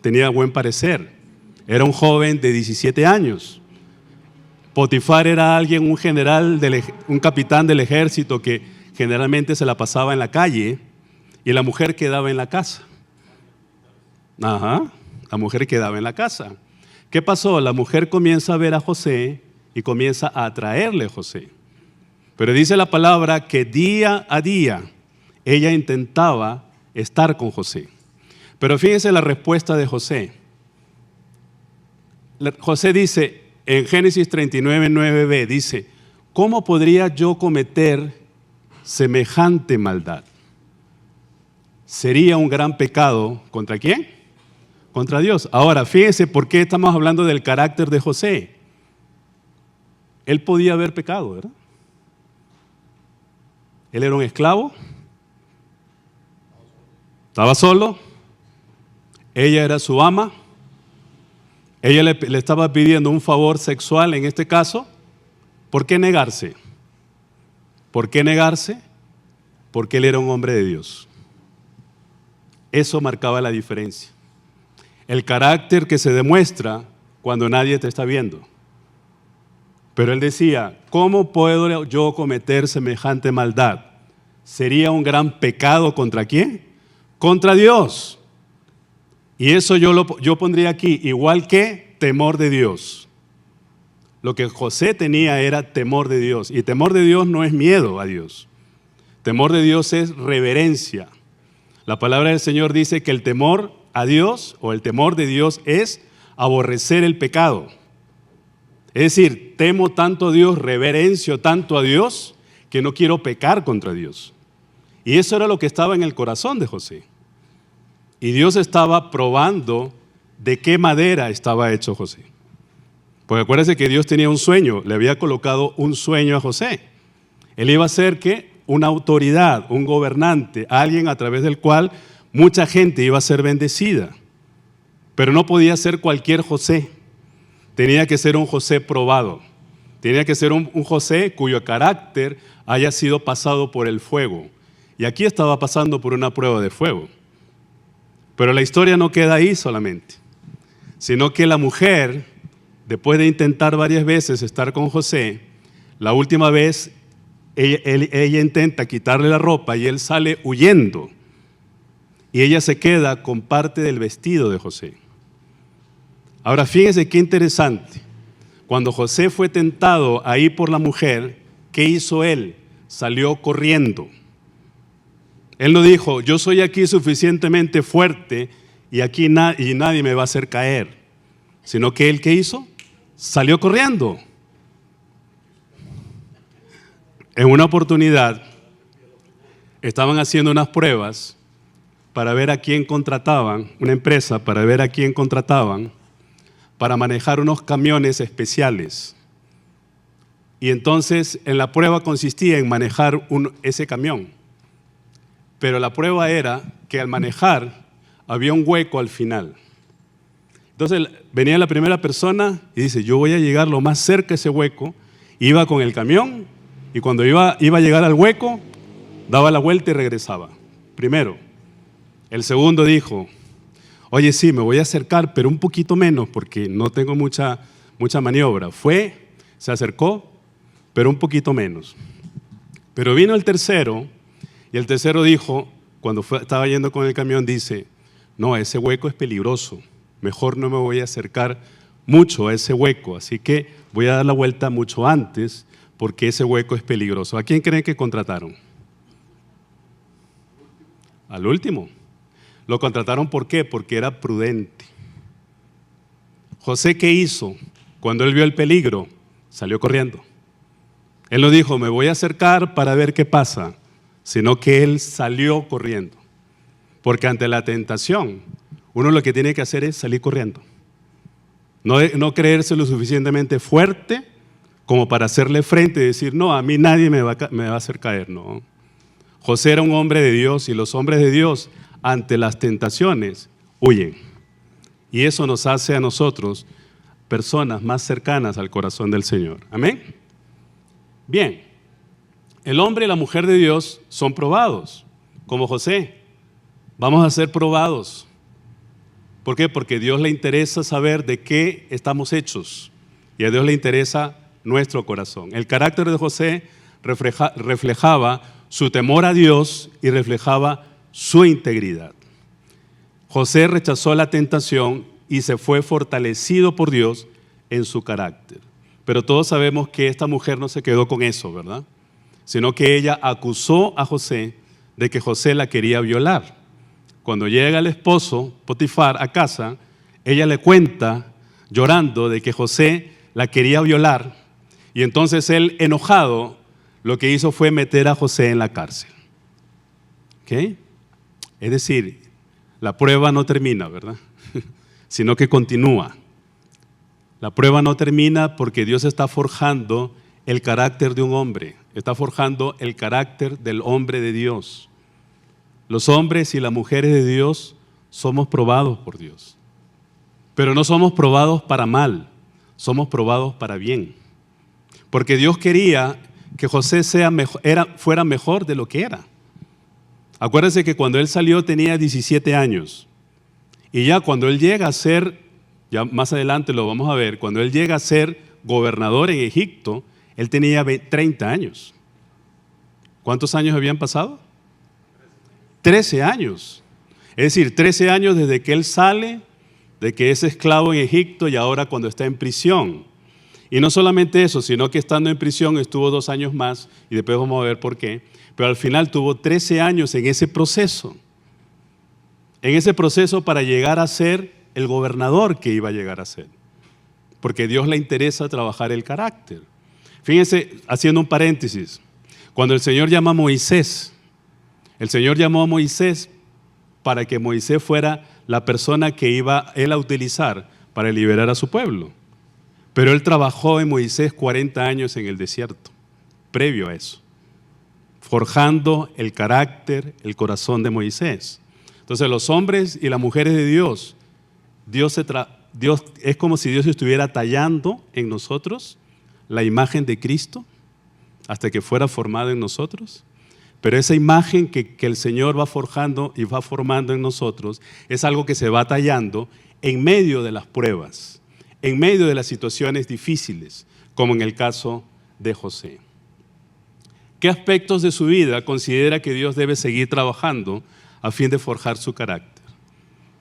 [SPEAKER 1] tenía buen parecer, era un joven de 17 años. Potifar era un general, un capitán del ejército que generalmente se la pasaba en la calle, y la mujer quedaba en la casa. La mujer quedaba en la casa. ¿Qué pasó? La mujer comienza a ver a José y comienza a atraerle a José. Pero dice la palabra que día a día ella intentaba estar con José. Pero fíjense la respuesta de José. José dice en Génesis 39:9b, dice, ¿cómo podría yo cometer semejante maldad? Sería un gran pecado. ¿Contra quién? Contra Dios. Ahora, fíjense por qué estamos hablando del carácter de José. Él podía haber pecado, ¿verdad? Él era un esclavo, estaba solo, ella era su ama, Ella le estaba pidiendo un favor sexual en este caso. ¿Por qué negarse? ¿Por qué negarse? Porque él era un hombre de Dios. Eso marcaba la diferencia. El carácter que se demuestra cuando nadie te está viendo. Pero él decía, ¿cómo puedo yo cometer semejante maldad? ¿Sería un gran pecado contra quién? Contra Dios. Y eso yo pondría aquí, igual que temor de Dios. Lo que José tenía era temor de Dios. Y temor de Dios no es miedo a Dios. Temor de Dios es reverencia. La palabra del Señor dice que el temor a Dios o el temor de Dios es aborrecer el pecado. Es decir, temo tanto a Dios, reverencio tanto a Dios, que no quiero pecar contra Dios. Y eso era lo que estaba en el corazón de José. Y Dios estaba probando de qué madera estaba hecho José. Porque acuérdense que Dios tenía un sueño, le había colocado un sueño a José. Él iba a ser ¿qué? Una autoridad, un gobernante, alguien a través del cual mucha gente iba a ser bendecida. Pero no podía ser cualquier José. Tenía que ser un José probado. Tenía que ser un José cuyo carácter haya sido pasado por el fuego. Y aquí estaba pasando por una prueba de fuego. Pero la historia no queda ahí solamente, sino que la mujer, después de intentar varias veces estar con José, la última vez ella intenta quitarle la ropa y él sale huyendo. Y ella se queda con parte del vestido de José. Ahora fíjense qué interesante. Cuando José fue tentado ahí por la mujer, ¿qué hizo él? Salió corriendo. Él no dijo, yo soy aquí suficientemente fuerte y aquí nadie me va a hacer caer. Sino que él, ¿qué hizo? Salió corriendo. En una oportunidad, estaban haciendo unas pruebas para ver a quién contrataban, una empresa para ver a quién contrataban para manejar unos camiones especiales. Y entonces en la prueba consistía en manejar ese camión. Pero la prueba era que al manejar había un hueco al final. Entonces venía la primera persona y dice, yo voy a llegar lo más cerca a ese hueco. Iba con el camión y cuando iba a llegar al hueco, daba la vuelta y regresaba. Primero. El segundo dijo, oye, sí, me voy a acercar, pero un poquito menos porque no tengo mucha maniobra. Fue, se acercó, pero un poquito menos. Pero vino el tercero y el tercero dijo, cuando estaba yendo con el camión, dice, no, ese hueco es peligroso. Mejor no me voy a acercar mucho a ese hueco, así que voy a dar la vuelta mucho antes porque ese hueco es peligroso. ¿A quién creen que contrataron? Al último. Lo contrataron ¿por qué? Porque era prudente. José, ¿qué hizo? Cuando él vio el peligro, salió corriendo. Él no dijo, me voy a acercar para ver qué pasa, sino que él salió corriendo. Porque ante la tentación, uno lo que tiene que hacer es salir corriendo. No creerse lo suficientemente fuerte como para hacerle frente y decir, no, a mí nadie me va a hacer caer. No. José era un hombre de Dios y los hombres de Dios ante las tentaciones huyen. Y eso nos hace a nosotros personas más cercanas al corazón del Señor. Amén. Bien, el hombre y la mujer de Dios son probados, como José. Vamos a ser probados. ¿Por qué? Porque a Dios le interesa saber de qué estamos hechos y a Dios le interesa nuestro corazón. El carácter de José reflejaba su temor a Dios y reflejaba su integridad. José rechazó la tentación y se fue fortalecido por Dios en su carácter. Pero todos sabemos que esta mujer no se quedó con eso, ¿verdad? Sino que ella acusó a José de que José la quería violar. Cuando llega el esposo, Potifar, a casa, ella le cuenta, llorando, de que José la quería violar. Y entonces él, enojado, lo que hizo fue meter a José en la cárcel. ¿Ok? Es decir, la prueba no termina, ¿verdad? Sino que continúa. La prueba no termina porque Dios está forjando el carácter de un hombre, está forjando el carácter del hombre de Dios. Los hombres y las mujeres de Dios somos probados por Dios. Pero no somos probados para mal, somos probados para bien. Porque Dios quería que José fuera mejor de lo que era. Acuérdense que cuando él salió tenía 17 años. Y ya cuando él llega a ser, ya más adelante lo vamos a ver, cuando él llega a ser gobernador en Egipto, él tenía 30 años. ¿Cuántos años habían pasado? 13 años. Es decir, 13 años desde que él sale, de que es esclavo en Egipto y ahora cuando está en prisión. Y no solamente eso, sino que estando en prisión estuvo 2 años más, y después vamos a ver por qué, pero al final tuvo 13 años en ese proceso para llegar a ser el gobernador que iba a llegar a ser, porque a Dios le interesa trabajar el carácter. Fíjense, haciendo un paréntesis, cuando el Señor llama a Moisés, el Señor llamó a Moisés para que Moisés fuera la persona que iba él a utilizar para liberar a su pueblo. Pero él trabajó en Moisés 40 años en el desierto, previo a eso, forjando el carácter, el corazón de Moisés. Entonces los hombres y las mujeres de Dios, es como si Dios estuviera tallando en nosotros la imagen de Cristo hasta que fuera formada en nosotros. Pero esa imagen que el Señor va forjando y va formando en nosotros es algo que se va tallando en medio de las pruebas, en medio de las situaciones difíciles, como en el caso de José. ¿Qué aspectos de su vida considera que Dios debe seguir trabajando a fin de forjar su carácter?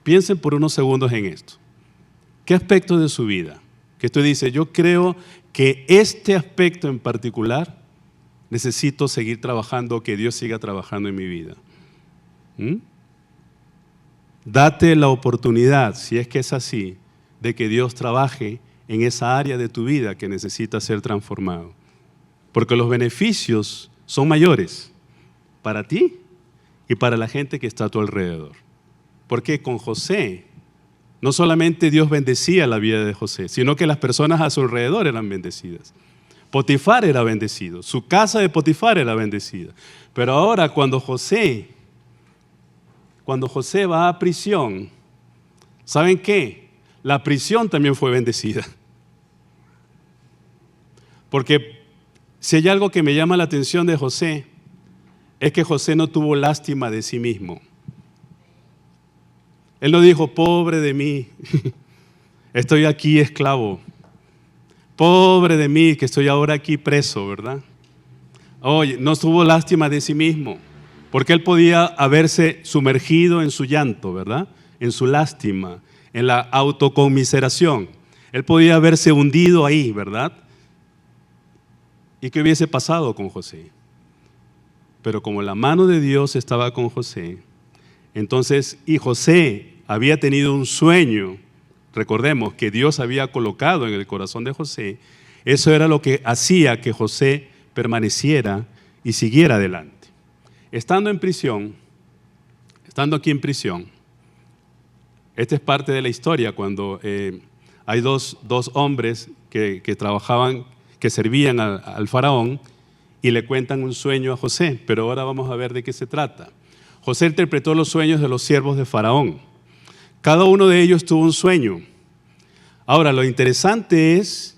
[SPEAKER 1] Piensen por unos segundos en esto. ¿Qué aspectos de su vida que usted dice, yo creo que este aspecto en particular necesito seguir trabajando, que Dios siga trabajando en mi vida? Date la oportunidad, si es que es así, de que Dios trabaje en esa área de tu vida que necesita ser transformado. Porque los beneficios son mayores para ti y para la gente que está a tu alrededor. Porque con José, no solamente Dios bendecía la vida de José, sino que las personas a su alrededor eran bendecidas. Potifar era bendecido, su casa de Potifar era bendecida. Pero ahora cuando José va a prisión, ¿saben qué? La prisión también fue bendecida. Porque si hay algo que me llama la atención de José, es que José no tuvo lástima de sí mismo. Él no dijo, pobre de mí, estoy aquí esclavo. Pobre de mí, que estoy ahora aquí preso, ¿verdad? Oye, no tuvo lástima de sí mismo, porque él podía haberse sumergido en su llanto, ¿verdad? En su lástima, en la autoconmiseración. Él podía haberse hundido ahí, ¿verdad? ¿Y qué hubiese pasado con José? Pero como la mano de Dios estaba con José, entonces, y José había tenido un sueño, recordemos que Dios había colocado en el corazón de José, eso era lo que hacía que José permaneciera y siguiera adelante. Estando en prisión, estando aquí en prisión, esta es parte de la historia cuando hay dos hombres que trabajaban, que servían al faraón y le cuentan un sueño a José, pero ahora vamos a ver de qué se trata. José interpretó los sueños de los siervos de faraón. Cada uno de ellos tuvo un sueño. Ahora, lo interesante es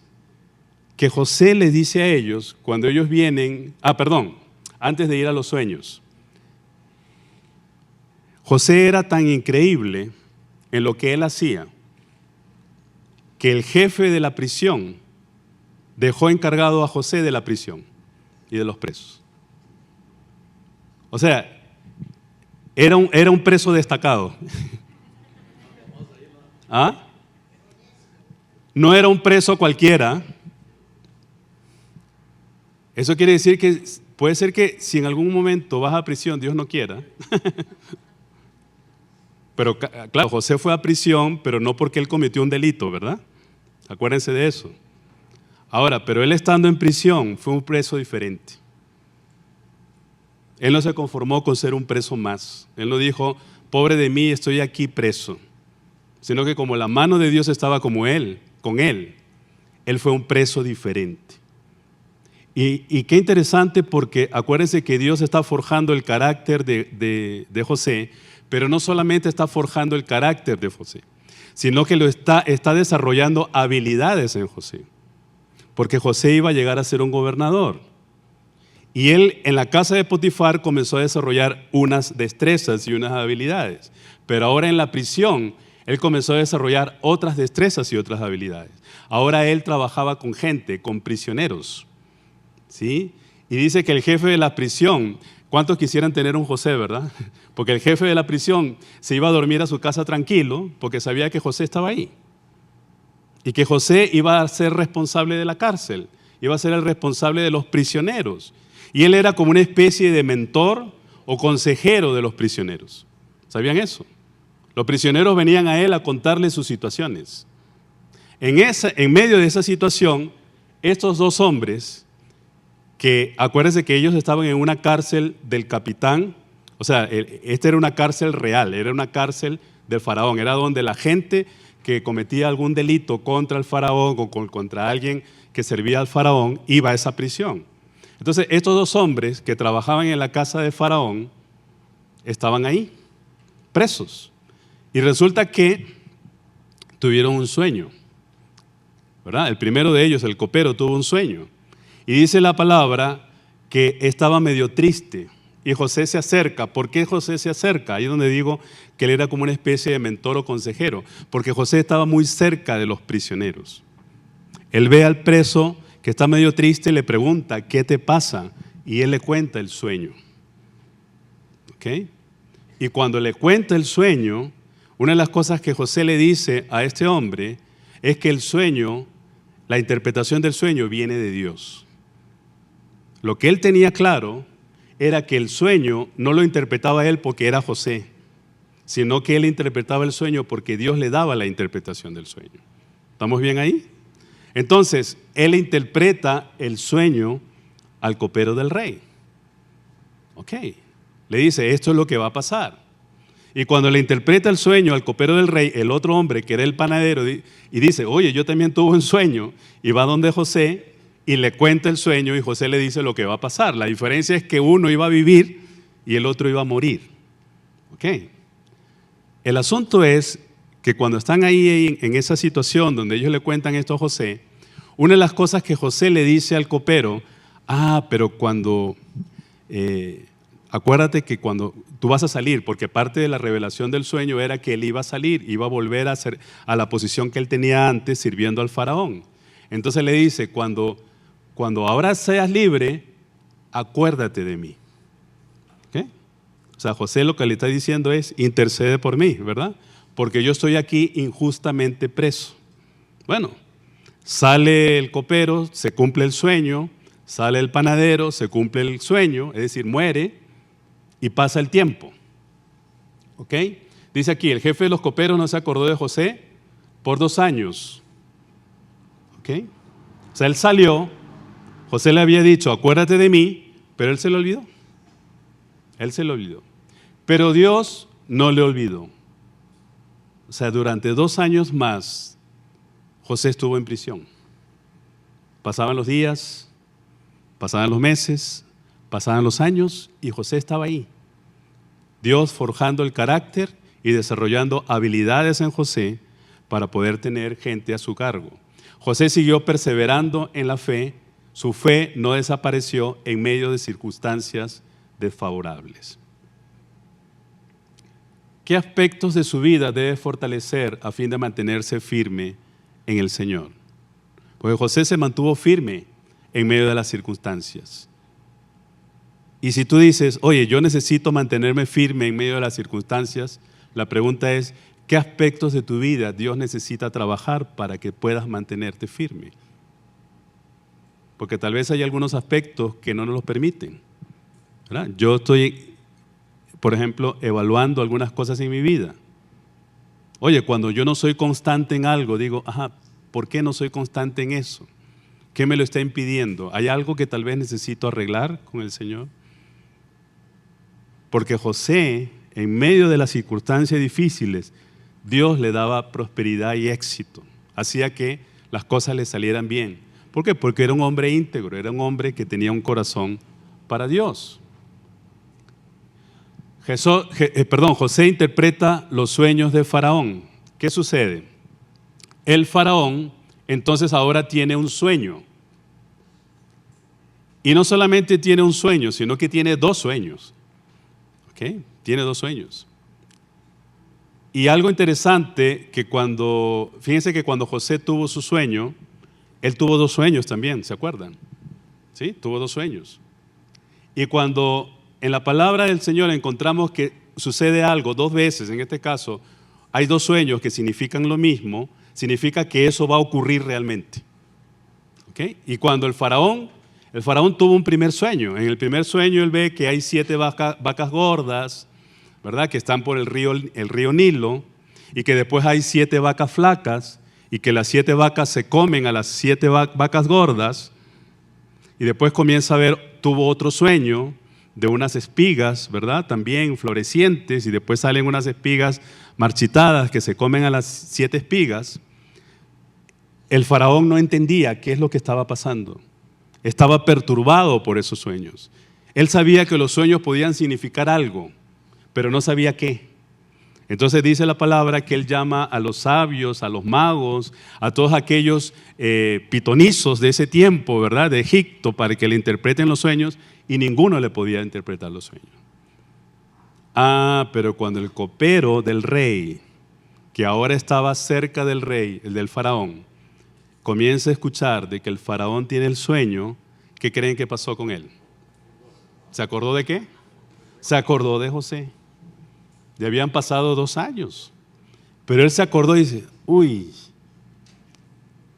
[SPEAKER 1] que José les dice a ellos, cuando ellos vienen, antes de ir a los sueños, José era tan increíble en lo que él hacía, que el jefe de la prisión dejó encargado a José de la prisión y de los presos. O sea, era un preso destacado. ¿Ah? No era un preso cualquiera. Eso quiere decir que puede ser que si en algún momento vas a prisión, Dios no quiera. Pero claro, José fue a prisión, pero no porque él cometió un delito, ¿verdad? Acuérdense de eso. Ahora, pero él estando en prisión fue un preso diferente. Él no se conformó con ser un preso más. Él no dijo, pobre de mí, estoy aquí preso. Sino que como la mano de Dios estaba con él fue un preso diferente. Y qué interesante porque acuérdense que Dios está forjando el carácter de José, pero no solamente está forjando el carácter de José, sino que está desarrollando habilidades en José. Porque José iba a llegar a ser un gobernador. Y él en la casa de Potifar comenzó a desarrollar unas destrezas y unas habilidades. Pero ahora en la prisión, él comenzó a desarrollar otras destrezas y otras habilidades. Ahora él trabajaba con gente, con prisioneros, ¿sí? Y dice que el jefe de la prisión, ¿cuántos quisieran tener un José, verdad? Porque el jefe de la prisión se iba a dormir a su casa tranquilo porque sabía que José estaba ahí. Y que José iba a ser responsable de la cárcel, iba a ser el responsable de los prisioneros. Y él era como una especie de mentor o consejero de los prisioneros. ¿Sabían eso? Los prisioneros venían a él a contarle sus situaciones. En medio de esa situación, estos dos hombres, que acuérdense que ellos estaban en una cárcel del capitán, o sea, esta era una cárcel real, era una cárcel del faraón, era donde la gente que cometía algún delito contra el faraón o contra alguien que servía al faraón iba a esa prisión. Entonces, estos dos hombres que trabajaban en la casa de faraón estaban ahí, presos. Y resulta que tuvieron un sueño, ¿verdad? El primero de ellos, el copero, tuvo un sueño. Y dice la palabra que estaba medio triste. Y José se acerca. ¿Por qué José se acerca? Ahí es donde digo que él era como una especie de mentor o consejero. Porque José estaba muy cerca de los prisioneros. Él ve al preso que está medio triste y le pregunta, ¿qué te pasa? Y él le cuenta el sueño. ¿Ok? Y cuando le cuenta el sueño, una de las cosas que José le dice a este hombre es que el sueño, la interpretación del sueño viene de Dios. Lo que él tenía claro era que el sueño no lo interpretaba él porque era José, sino que él interpretaba el sueño porque Dios le daba la interpretación del sueño. ¿Estamos bien ahí? Entonces, él interpreta el sueño al copero del rey. Ok, le dice, esto es lo que va a pasar. Y cuando le interpreta el sueño al copero del rey, el otro hombre que era el panadero, y dice, oye, yo también tuve un sueño, y va donde José y le cuenta el sueño y José le dice lo que va a pasar. La diferencia es que uno iba a vivir y el otro iba a morir. Ok. El asunto es que cuando están ahí en esa situación donde ellos le cuentan esto a José, una de las cosas que José le dice al copero, pero cuando, acuérdate que cuando tú vas a salir, porque parte de la revelación del sueño era que él iba a salir, iba a volver a la posición que él tenía antes sirviendo al faraón. Entonces le dice, cuando ahora seas libre, acuérdate de mí. ¿Okay? O sea, José lo que le está diciendo es, intercede por mí, ¿verdad? Porque yo estoy aquí injustamente preso. Bueno, sale el copero, se cumple el sueño, sale el panadero, se cumple el sueño, es decir, muere y pasa el tiempo. ¿Ok? Dice aquí, el jefe de los coperos no se acordó de José por 2 años. ¿Ok? O sea, él salió, José le había dicho, acuérdate de mí, pero él se lo olvidó. Él se lo olvidó. Pero Dios no le olvidó. O sea, durante 2 años más, José estuvo en prisión. Pasaban los días, pasaban los meses, pasaban los años y José estaba ahí. Dios forjando el carácter y desarrollando habilidades en José para poder tener gente a su cargo. José siguió perseverando en la fe, su fe no desapareció en medio de circunstancias desfavorables. ¿Qué aspectos de su vida debe fortalecer a fin de mantenerse firme en el Señor? Porque José se mantuvo firme en medio de las circunstancias. Y si tú dices, oye, yo necesito mantenerme firme en medio de las circunstancias, la pregunta es, ¿qué aspectos de tu vida Dios necesita trabajar para que puedas mantenerte firme? Porque tal vez hay algunos aspectos que no nos los permiten, ¿verdad? Yo estoy, por ejemplo, evaluando algunas cosas en mi vida. Oye, cuando yo no soy constante en algo, digo, ¿por qué no soy constante en eso? ¿Qué me lo está impidiendo? ¿Hay algo que tal vez necesito arreglar con el Señor? Porque José, en medio de las circunstancias difíciles, Dios le daba prosperidad y éxito. Hacía que las cosas le salieran bien. ¿Por qué? Porque era un hombre íntegro, era un hombre que tenía un corazón para Dios. José interpreta los sueños de Faraón. ¿qué sucede? El faraón entonces ahora tiene un sueño. Y no solamente tiene un sueño, sino que tiene dos sueños. ¿Ok? Tiene dos sueños. Y algo interesante fíjense que cuando José tuvo su sueño, él tuvo dos sueños también, ¿se acuerdan? ¿Sí? Tuvo dos sueños. Y cuando en la palabra del Señor encontramos que sucede algo dos veces, en este caso, hay dos sueños que significan lo mismo, significa que eso va a ocurrir realmente. ¿Ok? Y cuando el faraón tuvo un primer sueño. En el primer sueño él ve que hay 7 vacas gordas, ¿verdad? Que están por el río Nilo, y que después hay 7 vacas flacas, y que las 7 vacas se comen a las 7 vacas gordas. Y después tuvo otro sueño de unas espigas, ¿verdad? También florecientes, y después salen unas espigas marchitadas que se comen a las 7 espigas. El faraón no entendía qué es lo que estaba pasando. Estaba perturbado por esos sueños. Él sabía que los sueños podían significar algo, pero no sabía qué. Entonces dice la palabra que él llama a los sabios, a los magos, a todos aquellos pitonizos de ese tiempo, ¿verdad? De Egipto, para que le interpreten los sueños, y ninguno le podía interpretar los sueños. Pero cuando el copero del rey, que ahora estaba cerca del rey, el del faraón, comienza a escuchar de que el faraón tiene el sueño, ¿qué creen que pasó con él? ¿Se acordó de qué? Se acordó de José. Ya habían pasado 2 años. Pero él se acordó y dice, uy,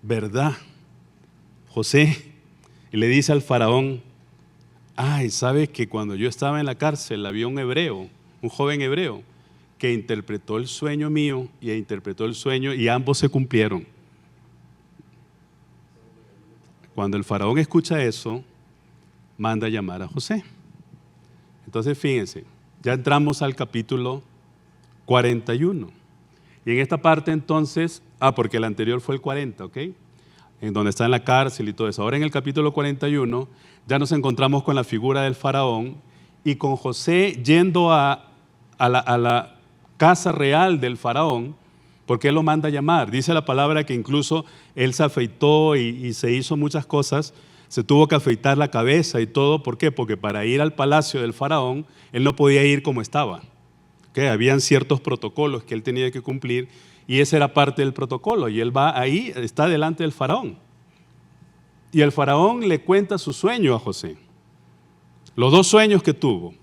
[SPEAKER 1] ¿verdad? José. Y le dice al faraón, ¿sabes que cuando yo estaba en la cárcel había un joven hebreo, que interpretó el sueño mío y interpretó el sueño y ambos se cumplieron? Cuando el faraón escucha eso, manda a llamar a José. Entonces fíjense, ya entramos al capítulo 41. Y en esta parte entonces, porque el anterior fue el 40, ¿ok? En donde está en la cárcel y todo eso. Ahora en el capítulo 41 ya nos encontramos con la figura del faraón y con José yendo a la casa real del faraón, porque él lo manda a llamar. Dice la palabra que incluso él se afeitó y se hizo muchas cosas. Se tuvo que afeitar la cabeza y todo. ¿Por qué? Porque para ir al palacio del faraón, él no podía ir como estaba. ¿Okay? Habían ciertos protocolos que él tenía que cumplir y esa era parte del protocolo. Y él va ahí, está delante del faraón. Y el faraón le cuenta su sueño a José. Los 2 sueños que tuvo.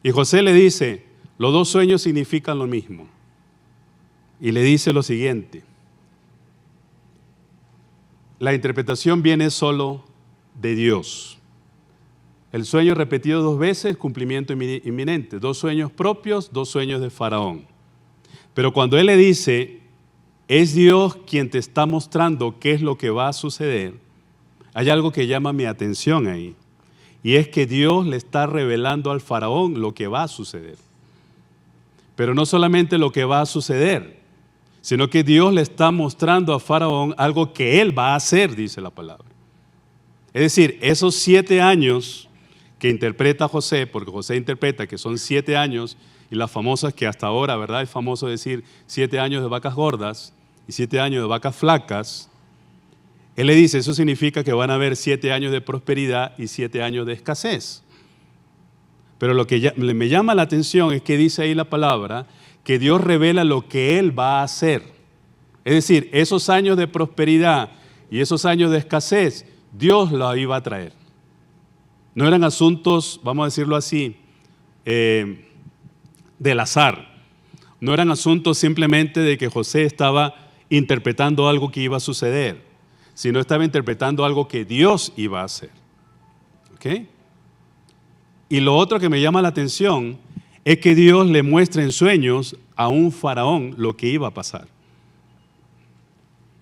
[SPEAKER 1] Y José le dice, los 2 sueños significan lo mismo. Y le dice lo siguiente: la interpretación viene solo de Dios. El sueño repetido 2 veces, cumplimiento inminente. 2 sueños propios, 2 sueños de faraón. Pero cuando él le dice, es Dios quien te está mostrando qué es lo que va a suceder, hay algo que llama mi atención ahí. Y es que Dios le está revelando al faraón lo que va a suceder. Pero no solamente lo que va a suceder, sino que Dios le está mostrando a faraón algo que él va a hacer, dice la palabra. Es decir, esos 7 años que interpreta José, porque José interpreta que son 7 años, y las famosas que hasta ahora, ¿verdad? Es famoso decir 7 años de vacas gordas y 7 años de vacas flacas. Él le dice, eso significa que van a haber 7 años de prosperidad y 7 años de escasez. Pero lo que me llama la atención es que dice ahí la palabra que Dios revela lo que Él va a hacer. Es decir, esos años de prosperidad y esos años de escasez, Dios los iba a traer. No eran asuntos, vamos a decirlo así, del azar. No eran asuntos simplemente de que José estaba interpretando algo que iba a suceder, sino estaba interpretando algo que Dios iba a hacer. ¿Ok? Y lo otro que me llama la atención es que Dios le muestra en sueños a un faraón lo que iba a pasar.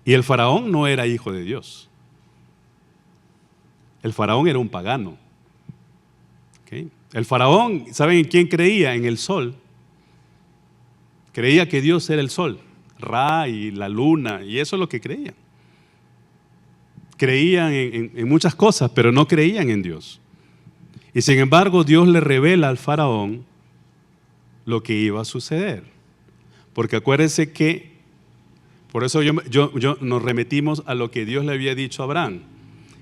[SPEAKER 1] Y el faraón no era hijo de Dios. El faraón era un pagano. ¿Okay? El faraón, ¿saben en quién creía? En el sol. Creía que Dios era el sol, Ra y la luna, y eso es lo que creían. Creían en muchas cosas, pero no creían en Dios. Y sin embargo, Dios le revela al faraón lo que iba a suceder. Porque acuérdense que Por eso nos remitimos a lo que Dios le había dicho a Abraham.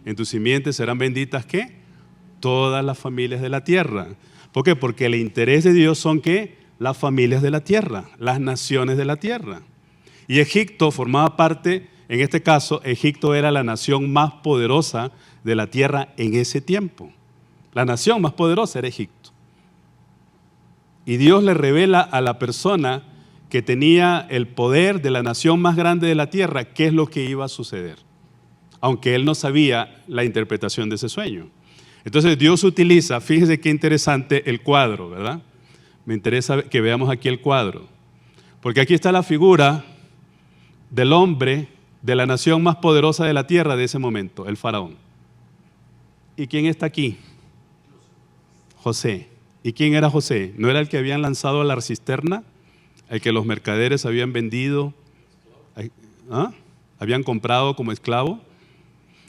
[SPEAKER 1] En tu simiente serán benditas, ¿qué? Todas las familias de la tierra. ¿Por qué? Porque el interés de Dios son, ¿qué? Las familias de la tierra, las naciones de la tierra. Y Egipto formaba parte, en este caso, Egipto era la nación más poderosa de la tierra en ese tiempo. La nación más poderosa era Egipto. Y Dios le revela a la persona que tenía el poder de la nación más grande de la tierra qué es lo que iba a suceder, aunque él no sabía la interpretación de ese sueño. Entonces Dios utiliza, fíjese qué interesante el cuadro, ¿verdad? Me interesa que veamos aquí el cuadro, porque aquí está la figura del hombre de la nación más poderosa de la tierra de ese momento, el faraón. ¿Y quién está aquí? José. ¿Y quién era José? ¿No era el que habían lanzado a la cisterna? ¿El que los mercaderes habían vendido? ¿Ah? ¿Habían comprado como esclavo?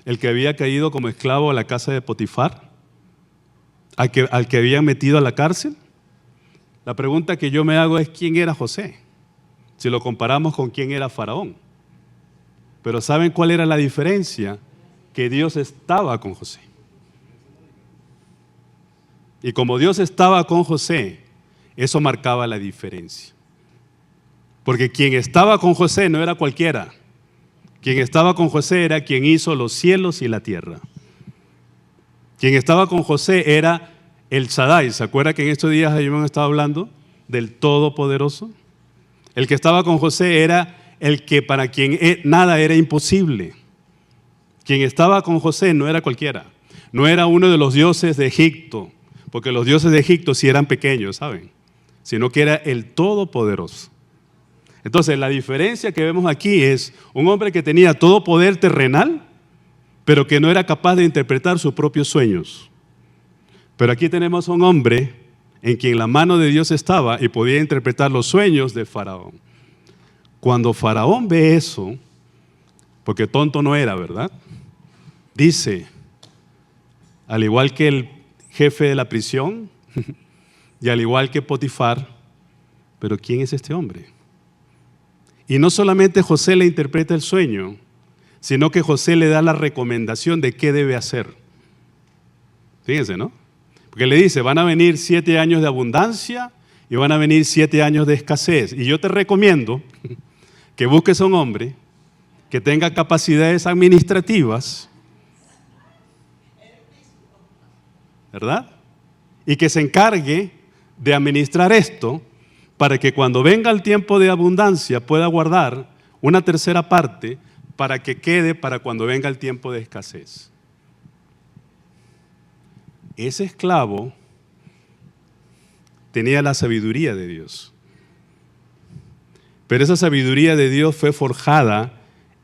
[SPEAKER 1] ¿El que había caído como esclavo a la casa de Potifar? ¿Al que habían metido a la cárcel? La pregunta que yo me hago es ¿quién era José? Si lo comparamos con quién era Faraón. Pero ¿saben cuál era la diferencia? Que Dios estaba con José. Y como Dios estaba con José, eso marcaba la diferencia. Porque quien estaba con José no era cualquiera. Quien estaba con José era quien hizo los cielos y la tierra. Quien estaba con José era el Shaddai. ¿Se acuerda que en estos días hemos estado hablando del Todopoderoso? El que estaba con José era el que para quien nada era imposible. Quien estaba con José no era cualquiera. No era uno de los dioses de Egipto, porque los dioses de Egipto sí eran pequeños, ¿saben? Sino que era el Todopoderoso. Entonces, la diferencia que vemos aquí es un hombre que tenía todo poder terrenal, pero que no era capaz de interpretar sus propios sueños. Pero aquí tenemos un hombre en quien la mano de Dios estaba y podía interpretar los sueños de Faraón. Cuando Faraón ve eso, porque tonto no era, ¿verdad? Dice, al igual que el jefe de la prisión y al igual que Potifar, pero ¿quién es este hombre? Y no solamente José le interpreta el sueño, sino que José le da la recomendación de qué debe hacer. Fíjense, ¿no? Porque le dice, van a venir 7 años de abundancia y van a venir 7 años de escasez. Y yo te recomiendo que busques a un hombre que tenga capacidades administrativas, ¿verdad? Y que se encargue de administrar esto para que cuando venga el tiempo de abundancia pueda guardar una tercera parte para que quede para cuando venga el tiempo de escasez. Ese esclavo tenía la sabiduría de Dios. Pero esa sabiduría de Dios fue forjada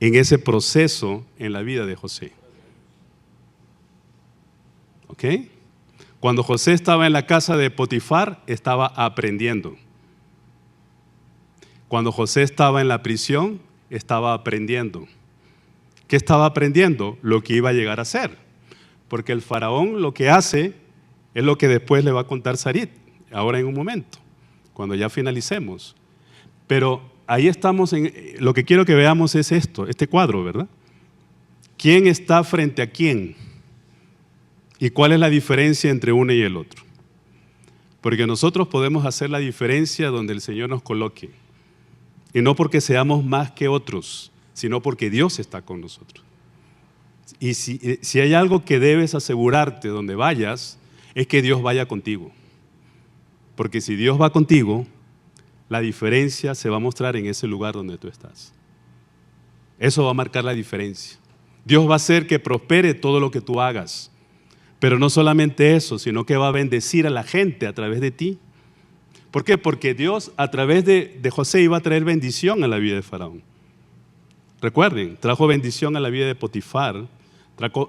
[SPEAKER 1] en ese proceso en la vida de José. ¿Ok? Cuando José estaba en la casa de Potifar, estaba aprendiendo. Cuando José estaba en la prisión, estaba aprendiendo. ¿Qué estaba aprendiendo? Lo que iba a llegar a ser. Porque el faraón lo que hace es lo que después le va a contar Sarit, ahora en un momento, cuando ya finalicemos. Pero ahí estamos, lo que quiero que veamos es esto, este cuadro, ¿verdad? ¿Quién está frente a quién? ¿Y cuál es la diferencia entre uno y el otro? Porque nosotros podemos hacer la diferencia donde el Señor nos coloque. Y no porque seamos más que otros, sino porque Dios está con nosotros. Y si hay algo que debes asegurarte donde vayas, es que Dios vaya contigo. Porque si Dios va contigo, la diferencia se va a mostrar en ese lugar donde tú estás. Eso va a marcar la diferencia. Dios va a hacer que prospere todo lo que tú hagas. Pero no solamente eso, sino que va a bendecir a la gente a través de ti. ¿Por qué? Porque Dios a través de José iba a traer bendición a la vida de Faraón. Recuerden, trajo bendición a la vida de Potifar,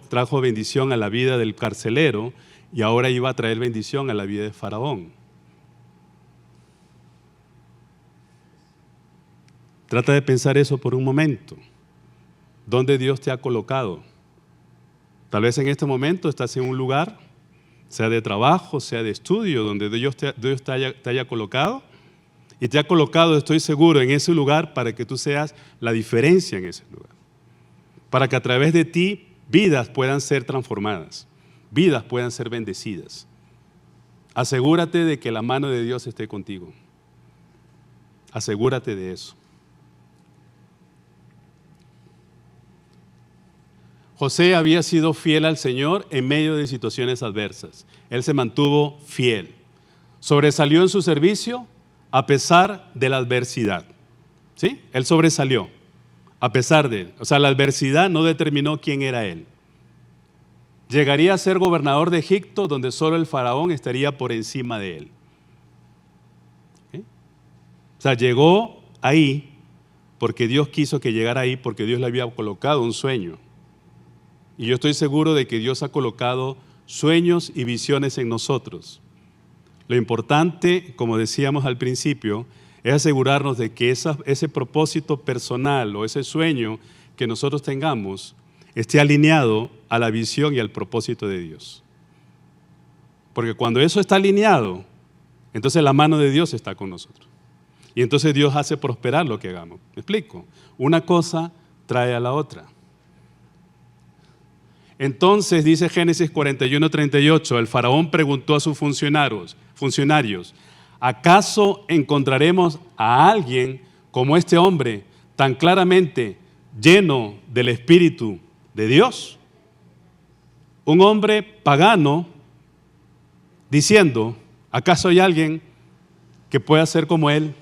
[SPEAKER 1] trajo bendición a la vida del carcelero y ahora iba a traer bendición a la vida de Faraón. Trata de pensar eso por un momento. ¿Dónde Dios te ha colocado? Tal vez en este momento estás en un lugar, sea de trabajo, sea de estudio, donde Dios te haya colocado Y te ha colocado, estoy seguro, en ese lugar para que tú seas la diferencia en ese lugar. Para que a través de ti vidas puedan ser transformadas, vidas puedan ser bendecidas. Asegúrate de que la mano de Dios esté contigo. Asegúrate de eso. José había sido fiel al Señor en medio de situaciones adversas. Él se mantuvo fiel. Sobresalió en su servicio a pesar de la adversidad. ¿Sí? Él sobresalió a pesar de él. O sea, la adversidad no determinó quién era él. Llegaría a ser gobernador de Egipto, donde solo el faraón estaría por encima de él. ¿Sí? O sea, llegó ahí porque Dios quiso que llegara ahí, porque Dios le había colocado un sueño. Y yo estoy seguro de que Dios ha colocado sueños y visiones en nosotros. Lo importante, como decíamos al principio, es asegurarnos de que ese propósito personal o ese sueño que nosotros tengamos esté alineado a la visión y al propósito de Dios. Porque cuando eso está alineado, entonces la mano de Dios está con nosotros. Y entonces Dios hace prosperar lo que hagamos. ¿Me explico? Una cosa trae a la otra. Entonces, dice Génesis 41:38, el faraón preguntó a sus funcionarios, ¿acaso encontraremos a alguien como este hombre tan claramente lleno del Espíritu de Dios? Un hombre pagano diciendo, ¿acaso hay alguien que pueda ser como él,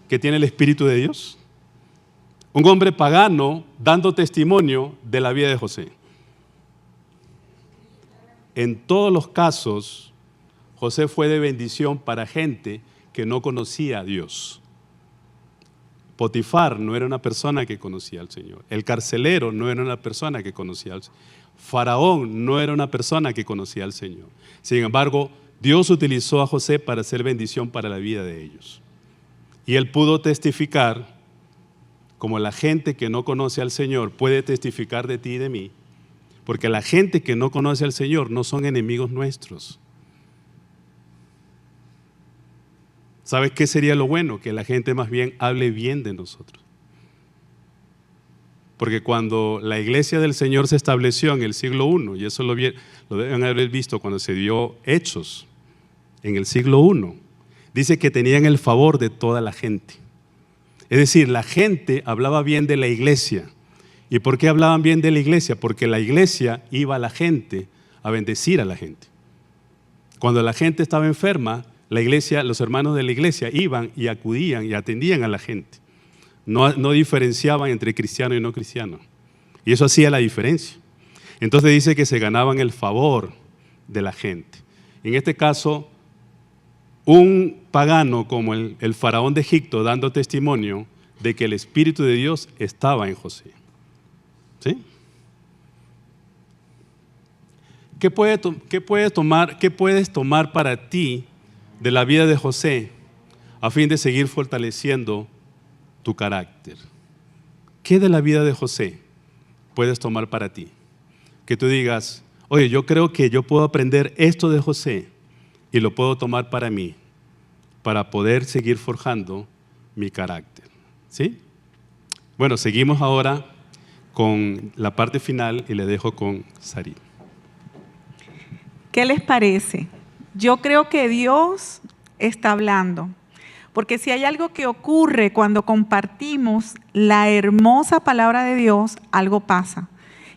[SPEAKER 1] que tiene el Espíritu de Dios? Un hombre pagano dando testimonio de la vida de José. En todos los casos, José fue de bendición para gente que no conocía a Dios. Potifar no era una persona que conocía al Señor. El carcelero no era una persona que conocía al Señor. Faraón no era una persona que conocía al Señor. Sin embargo, Dios utilizó a José para hacer bendición para la vida de ellos. Y él pudo testificar, como la gente que no conoce al Señor puede testificar de ti y de mí, porque la gente que no conoce al Señor no son enemigos nuestros. ¿Sabes qué sería lo bueno? Que la gente más bien hable bien de nosotros. Porque cuando la iglesia del Señor se estableció en el siglo I, y eso lo deben haber visto cuando se dio Hechos, en el siglo I, dice que tenían el favor de toda la gente. Es decir, la gente hablaba bien de la iglesia. ¿Y por qué hablaban bien de la iglesia? Porque la iglesia iba a la gente a bendecir a la gente. Cuando la gente estaba enferma, la iglesia, los hermanos de la iglesia iban y acudían y atendían a la gente. No diferenciaban entre cristiano y no cristiano. Y eso hacía la diferencia. Entonces dice que se ganaban el favor de la gente. En este caso, un pagano como el faraón de Egipto dando testimonio de que el Espíritu de Dios estaba en José. ¿Sí? ¿Qué puedes tomar para ti de la vida de José a fin de seguir fortaleciendo tu carácter? ¿Qué de la vida de José puedes tomar para ti? Que tú digas, oye, yo creo que yo puedo aprender esto de José y lo puedo tomar para mí, para poder seguir forjando mi carácter. ¿Sí? Bueno, seguimos ahora con la parte final y le dejo con Sarit.
[SPEAKER 2] ¿Qué les parece? Yo creo que Dios está hablando, porque si hay algo que ocurre cuando compartimos la hermosa palabra de Dios, algo pasa.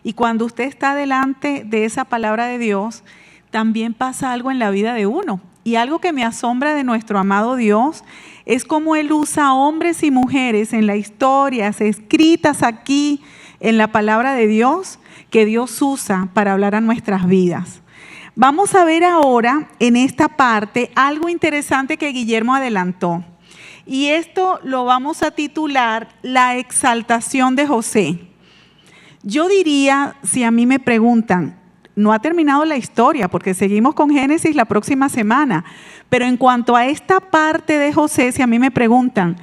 [SPEAKER 2] Y cuando usted está delante de esa palabra de Dios, también pasa algo en la vida de uno. Y algo que me asombra de nuestro amado Dios es cómo Él usa hombres y mujeres en la historia, escritas aquí en la palabra de Dios, que Dios usa para hablar a nuestras vidas. Vamos a ver ahora en esta parte algo interesante que Guillermo adelantó. Y esto lo vamos a titular La exaltación de José. Yo diría, si a mí me preguntan, no ha terminado la historia porque seguimos con Génesis la próxima semana, pero en cuanto a esta parte de José, si a mí me preguntan,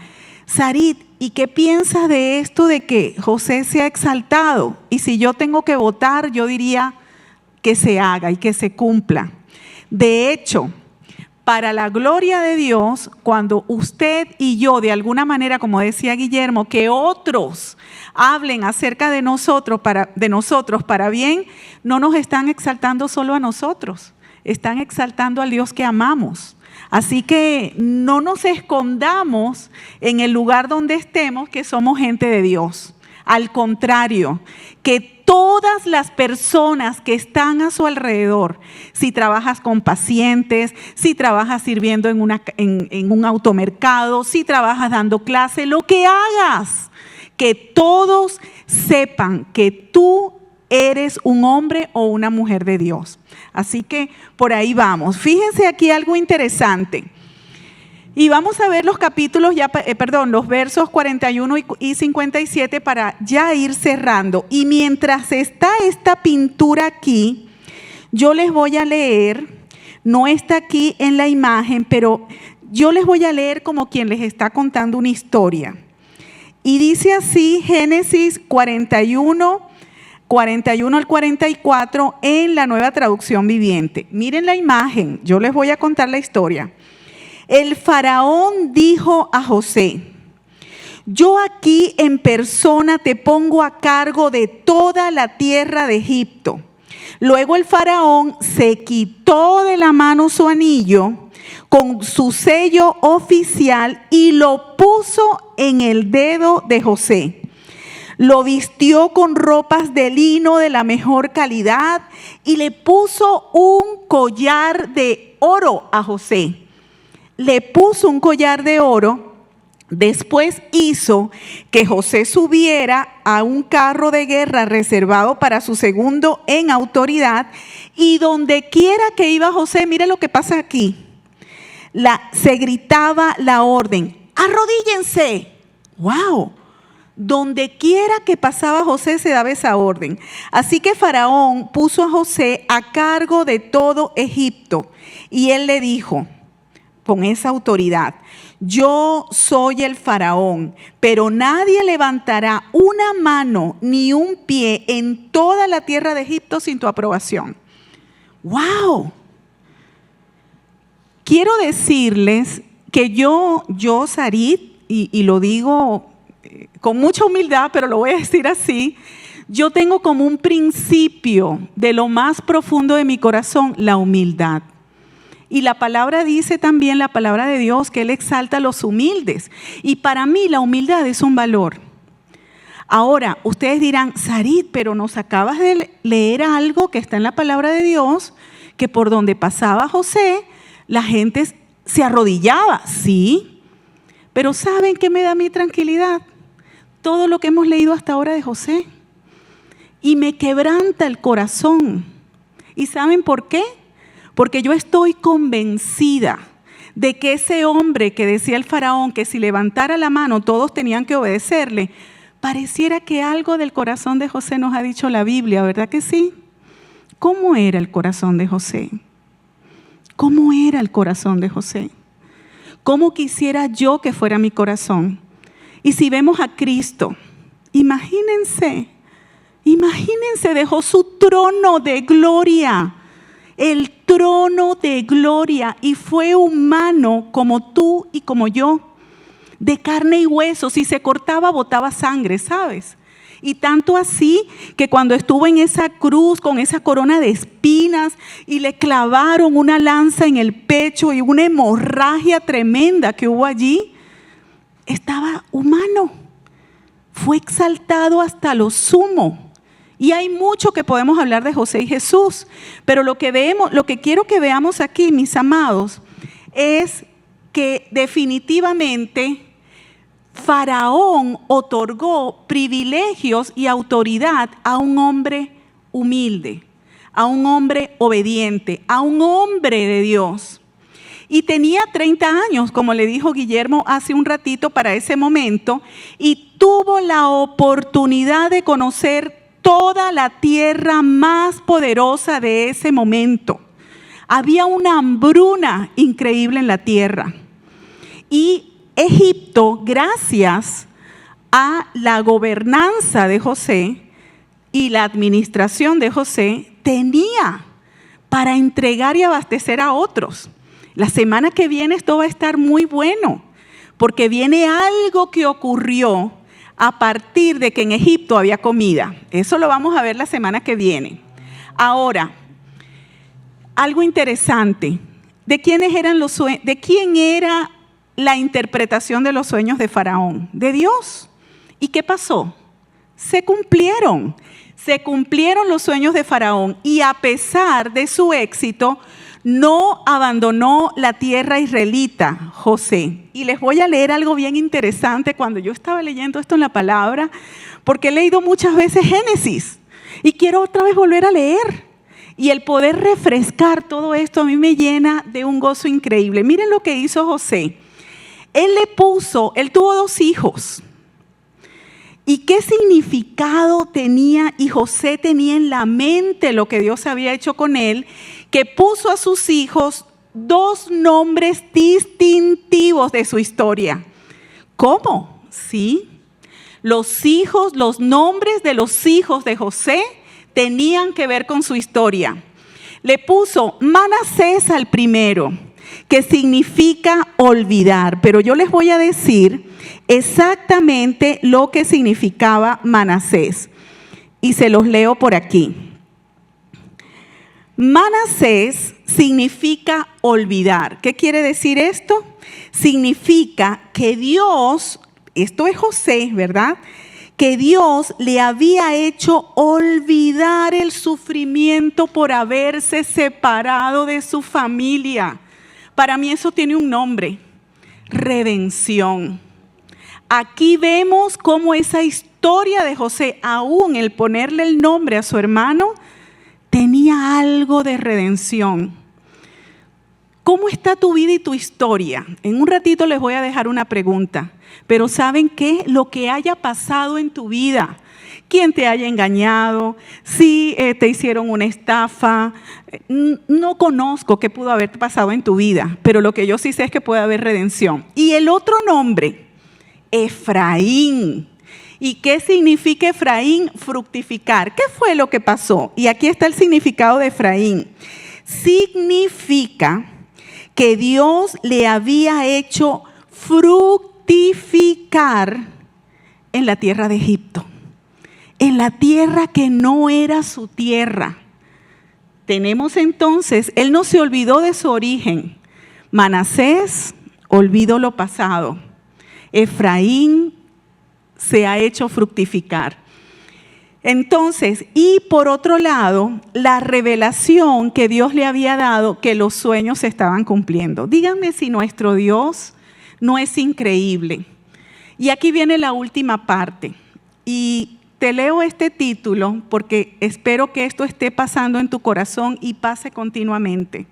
[SPEAKER 2] Sarit, ¿y qué piensas de esto de que José se ha exaltado? Y si yo tengo que votar, yo diría que se haga y que se cumpla. De hecho, para la gloria de Dios, cuando usted y yo, de alguna manera, como decía Guillermo, que otros hablen acerca de nosotros para bien, no nos están exaltando solo a nosotros, están exaltando al Dios que amamos. Así que no nos escondamos en el lugar donde estemos, que somos gente de Dios. Al contrario, que todas las personas que están a su alrededor, si trabajas con pacientes, si trabajas sirviendo en un automercado, si trabajas dando clase, lo que hagas, que todos sepan que tú eres un hombre o una mujer de Dios. Así que por ahí vamos. Fíjense aquí algo interesante. Y vamos a ver los capítulos, los versos 41 y 57 para ya ir cerrando. Y mientras está esta pintura aquí, yo les voy a leer, no está aquí en la imagen, pero yo les voy a leer como quien les está contando una historia. Y dice así Génesis 41 al 44 en la Nueva Traducción Viviente. Miren la imagen, yo les voy a contar la historia. El faraón dijo a José: yo aquí en persona te pongo a cargo de toda la tierra de Egipto. Luego el faraón se quitó de la mano su anillo con su sello oficial y lo puso en el dedo de José. Lo vistió con ropas de lino de la mejor calidad y le puso un collar de oro a José. Le puso un collar de oro. Después hizo que José subiera a un carro de guerra reservado para su segundo en autoridad, y donde quiera que iba José, mire lo que pasa aquí, se gritaba la orden: arrodíllense. ¡Wow! Donde quiera que pasaba José se daba esa orden. Así que Faraón puso a José a cargo de todo Egipto, y él le dijo con esa autoridad: yo soy el faraón, pero nadie levantará una mano ni un pie en toda la tierra de Egipto sin tu aprobación. ¡Wow! Quiero decirles que yo Sarit, y lo digo con mucha humildad, pero lo voy a decir así, yo tengo como un principio de lo más profundo de mi corazón la humildad. Y la palabra dice también, la palabra de Dios, que Él exalta a los humildes. Y para mí la humildad es un valor. Ahora, ustedes dirán: Sarit, pero nos acabas de leer algo que está en la palabra de Dios, que por donde pasaba José, la gente se arrodillaba. Sí, pero ¿saben qué me da mi tranquilidad? Todo lo que hemos leído hasta ahora de José. Y me quebranta el corazón. ¿Y saben por qué? Porque yo estoy convencida de que ese hombre que decía el faraón que si levantara la mano todos tenían que obedecerle, pareciera que algo del corazón de José nos ha dicho la Biblia, ¿verdad que sí? ¿Cómo era el corazón de José? ¿Cómo era el corazón de José? ¿Cómo quisiera yo que fuera mi corazón? Y si vemos a Cristo, imagínense, dejó su trono de gloria, el trono de gloria, y fue humano como tú y como yo, de carne y hueso. Si se cortaba, botaba sangre, ¿sabes? Y tanto así que cuando estuvo en esa cruz con esa corona de espinas y le clavaron una lanza en el pecho y una hemorragia tremenda que hubo allí, estaba humano, fue exaltado hasta lo sumo. Y hay mucho que podemos hablar de José y Jesús, pero lo que quiero que veamos aquí, mis amados, es que definitivamente Faraón otorgó privilegios y autoridad a un hombre humilde, a un hombre obediente, a un hombre de Dios. Y tenía 30 años, como le dijo Guillermo hace un ratito, para ese momento, y tuvo la oportunidad de conocer toda la tierra más poderosa de ese momento. Había una hambruna increíble en la tierra. Y Egipto, gracias a la gobernanza de José y la administración de José, tenía para entregar y abastecer a otros. La semana que viene esto va a estar muy bueno, porque viene algo que ocurrió a partir de que en Egipto había comida. Eso lo vamos a ver la semana que viene. Ahora, algo interesante. ¿De quién era la interpretación de los sueños de Faraón? De Dios. ¿Y qué pasó? Se cumplieron los sueños de Faraón, y a pesar de su éxito, no abandonó la tierra israelita, José. Y les voy a leer algo bien interesante cuando yo estaba leyendo esto en la palabra, porque he leído muchas veces Génesis y quiero otra vez volver a leer. Y el poder refrescar todo esto a mí me llena de un gozo increíble. Miren lo que hizo José. Él tuvo 2 hijos. ¿Y qué significado tenía? Y José tenía en la mente lo que Dios había hecho con él, que puso a sus hijos 2 nombres distintivos de su historia. ¿Cómo? Sí. Los nombres de los hijos de José tenían que ver con su historia. Le puso Manasés al primero, que significa olvidar, pero yo les voy a decir exactamente lo que significaba Manasés, y se los leo por aquí. Manasés significa olvidar. ¿Qué quiere decir esto? Significa que Dios, esto es José, ¿verdad?, que Dios le había hecho olvidar el sufrimiento por haberse separado de su familia. Para mí eso tiene un nombre: redención. Aquí vemos cómo esa historia de José, aún el ponerle el nombre a su hermano, tenía algo de redención. ¿Cómo está tu vida y tu historia? En un ratito les voy a dejar una pregunta. Pero ¿saben qué? Lo que haya pasado en tu vida, quién te haya engañado, si te hicieron una estafa, no conozco qué pudo haber pasado en tu vida, pero lo que yo sí sé es que puede haber redención. Y el otro nombre, Efraín. ¿Y qué significa Efraín? Fructificar. ¿Qué fue lo que pasó? Y aquí está el significado de Efraín. Significa que Dios le había hecho fructificar en la tierra de Egipto, en la tierra que no era su tierra. Tenemos entonces, él no se olvidó de su origen. Manasés olvidó lo pasado. Efraín se ha hecho fructificar. Entonces, y por otro lado, la revelación que Dios le había dado, que los sueños se estaban cumpliendo. Díganme si nuestro Dios no es increíble. Y aquí viene la última parte. Y te leo este título porque espero que esto esté pasando en tu corazón y pase continuamente.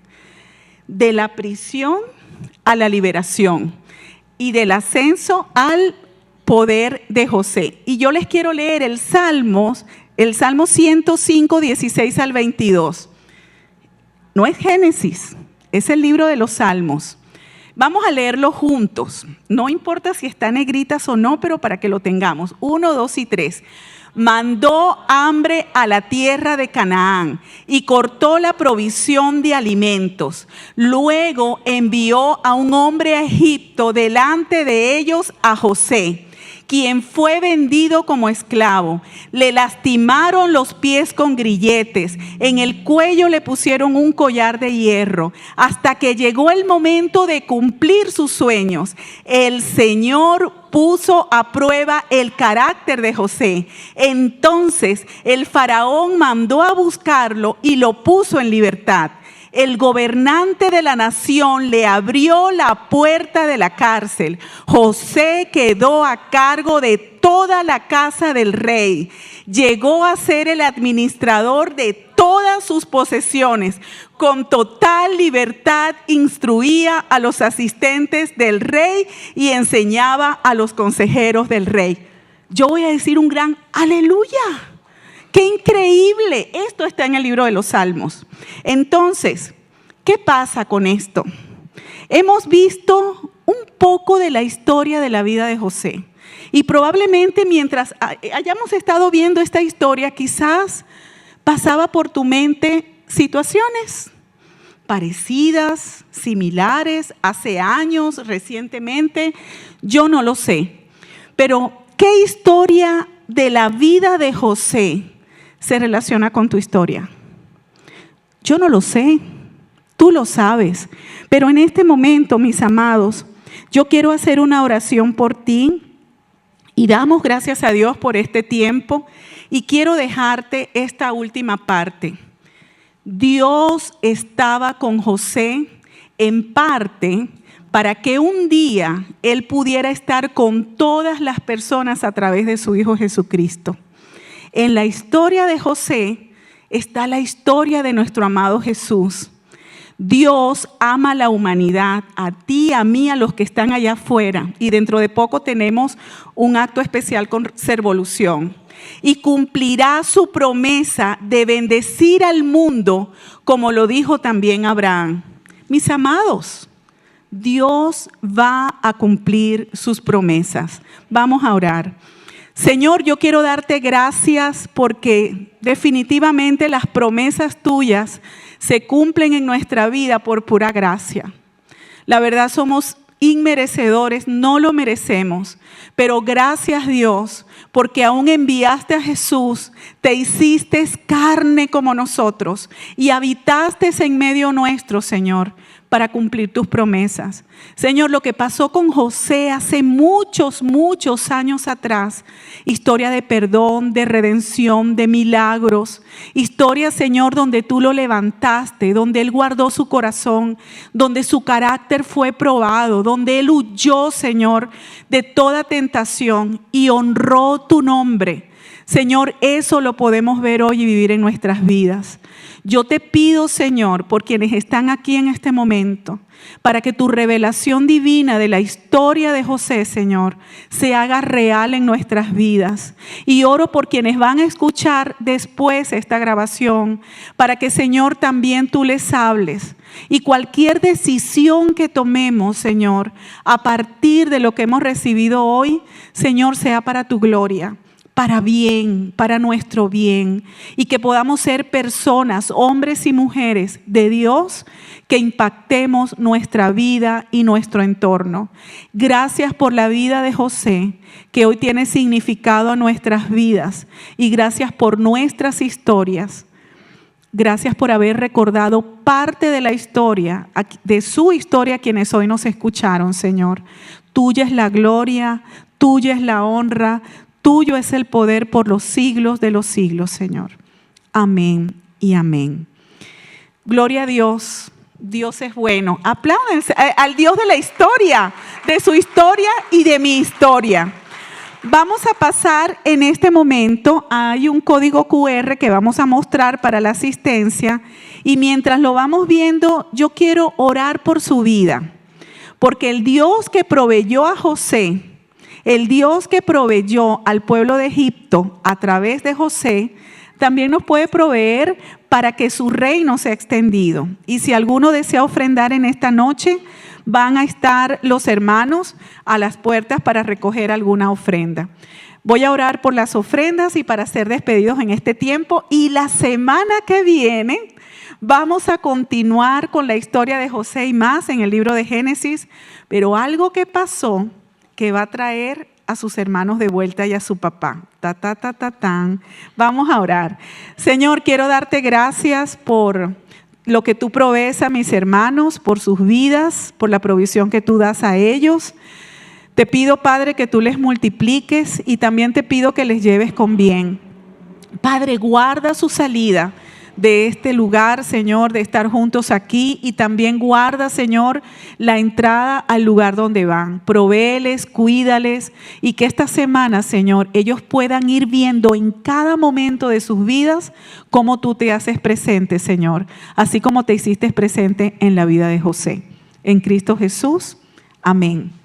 [SPEAKER 2] De la prisión a la liberación y del ascenso al poder de José. Y yo les quiero leer el Salmo 105, 16 al 22. No es Génesis, es el libro de los Salmos. Vamos a leerlo juntos. No importa si está en negritas o no, pero para que lo tengamos. 1, 2 y 3. Mandó hambre a la tierra de Canaán y cortó la provisión de alimentos. Luego envió a un hombre a Egipto, delante de ellos a José, quien fue vendido como esclavo. Le lastimaron los pies con grilletes, en el cuello le pusieron un collar de hierro, hasta que llegó el momento de cumplir sus sueños. El Señor puso a prueba el carácter de José. Entonces el faraón mandó a buscarlo y lo puso en libertad. El gobernante de la nación le abrió la puerta de la cárcel. José quedó a cargo de toda la casa del rey. Llegó a ser el administrador de todas sus posesiones. Con total libertad instruía a los asistentes del rey y enseñaba a los consejeros del rey. Yo voy a decir un gran aleluya. ¡Qué increíble! Esto está en el libro de los Salmos. Entonces, ¿qué pasa con esto? Hemos visto un poco de la historia de la vida de José. Y probablemente mientras hayamos estado viendo esta historia, quizás pasaba por tu mente situaciones. parecidas, similares, hace años, recientemente, yo no lo sé. Pero, ¿qué historia de la vida de José se relaciona con tu historia? Yo no lo sé, tú lo sabes. Pero en este momento, mis amados, yo quiero hacer una oración por ti y damos gracias a Dios por este tiempo y quiero dejarte esta última parte. Dios estaba con José en parte para que un día Él pudiera estar con todas las personas a través de su Hijo Jesucristo. En la historia de José está la historia de nuestro amado Jesús. Dios ama a la humanidad, a ti, a mí, a los que están allá afuera. Y dentro de poco tenemos un acto especial con Servolución. Y cumplirá su promesa de bendecir al mundo, como lo dijo también Abraham. Mis amados, Dios va a cumplir sus promesas. Vamos a orar. Señor, yo quiero darte gracias porque definitivamente las promesas tuyas se cumplen en nuestra vida por pura gracia. La verdad somos inmerecedores, no lo merecemos, pero gracias Dios, porque aún enviaste a Jesús, te hiciste carne como nosotros y habitaste en medio nuestro, Señor, para cumplir tus promesas. Señor, lo que pasó con José hace muchos, muchos años atrás, historia de perdón, de redención, de milagros, historia, Señor, donde tú lo levantaste, donde él guardó su corazón, donde su carácter fue probado, donde él huyó, Señor, de toda tentación y honró tu nombre. Señor, eso lo podemos ver hoy y vivir en nuestras vidas. Yo te pido, Señor, por quienes están aquí en este momento, para que tu revelación divina de la historia de José, Señor, se haga real en nuestras vidas. Y oro por quienes van a escuchar después esta grabación, para que, Señor, también tú les hables. Y cualquier decisión que tomemos, Señor, a partir de lo que hemos recibido hoy, Señor, sea para tu gloria, para bien, para nuestro bien, y que podamos ser personas, hombres y mujeres de Dios, que impactemos nuestra vida y nuestro entorno. Gracias por la vida de José, que hoy tiene significado a nuestras vidas, y gracias por nuestras historias. Gracias por haber recordado parte de la historia, de su historia, quienes hoy nos escucharon, Señor. Tuya es la gloria, tuya es la honra, tuyo es el poder por los siglos de los siglos, Señor. Amén y amén. Gloria a Dios. Dios es bueno. Apláudense al Dios de la historia, de su historia y de mi historia. Vamos a pasar en este momento, hay un código QR que vamos a mostrar para la asistencia y mientras lo vamos viendo, yo quiero orar por su vida, porque el Dios que proveyó a José, el Dios que proveyó al pueblo de Egipto a través de José, también nos puede proveer para que su reino sea extendido. Y si alguno desea ofrendar en esta noche, van a estar los hermanos a las puertas para recoger alguna ofrenda. Voy a orar por las ofrendas y para ser despedidos en este tiempo. Y la semana que viene vamos a continuar con la historia de José y más en el libro de Génesis. Pero algo que pasó que va a traer a sus hermanos de vuelta y a su papá. Vamos a orar. Señor, quiero darte gracias por lo que tú provees a mis hermanos, por sus vidas, por la provisión que tú das a ellos. Te pido, Padre, que tú les multipliques y también te pido que les lleves con bien. Padre, guarda su salida de este lugar, Señor, de estar juntos aquí, y también guarda, Señor, la entrada al lugar donde van. Provéeles, cuídales, y que esta semana, Señor, ellos puedan ir viendo en cada momento de sus vidas cómo tú te haces presente, Señor, así como te hiciste presente en la vida de José. En Cristo Jesús, amén.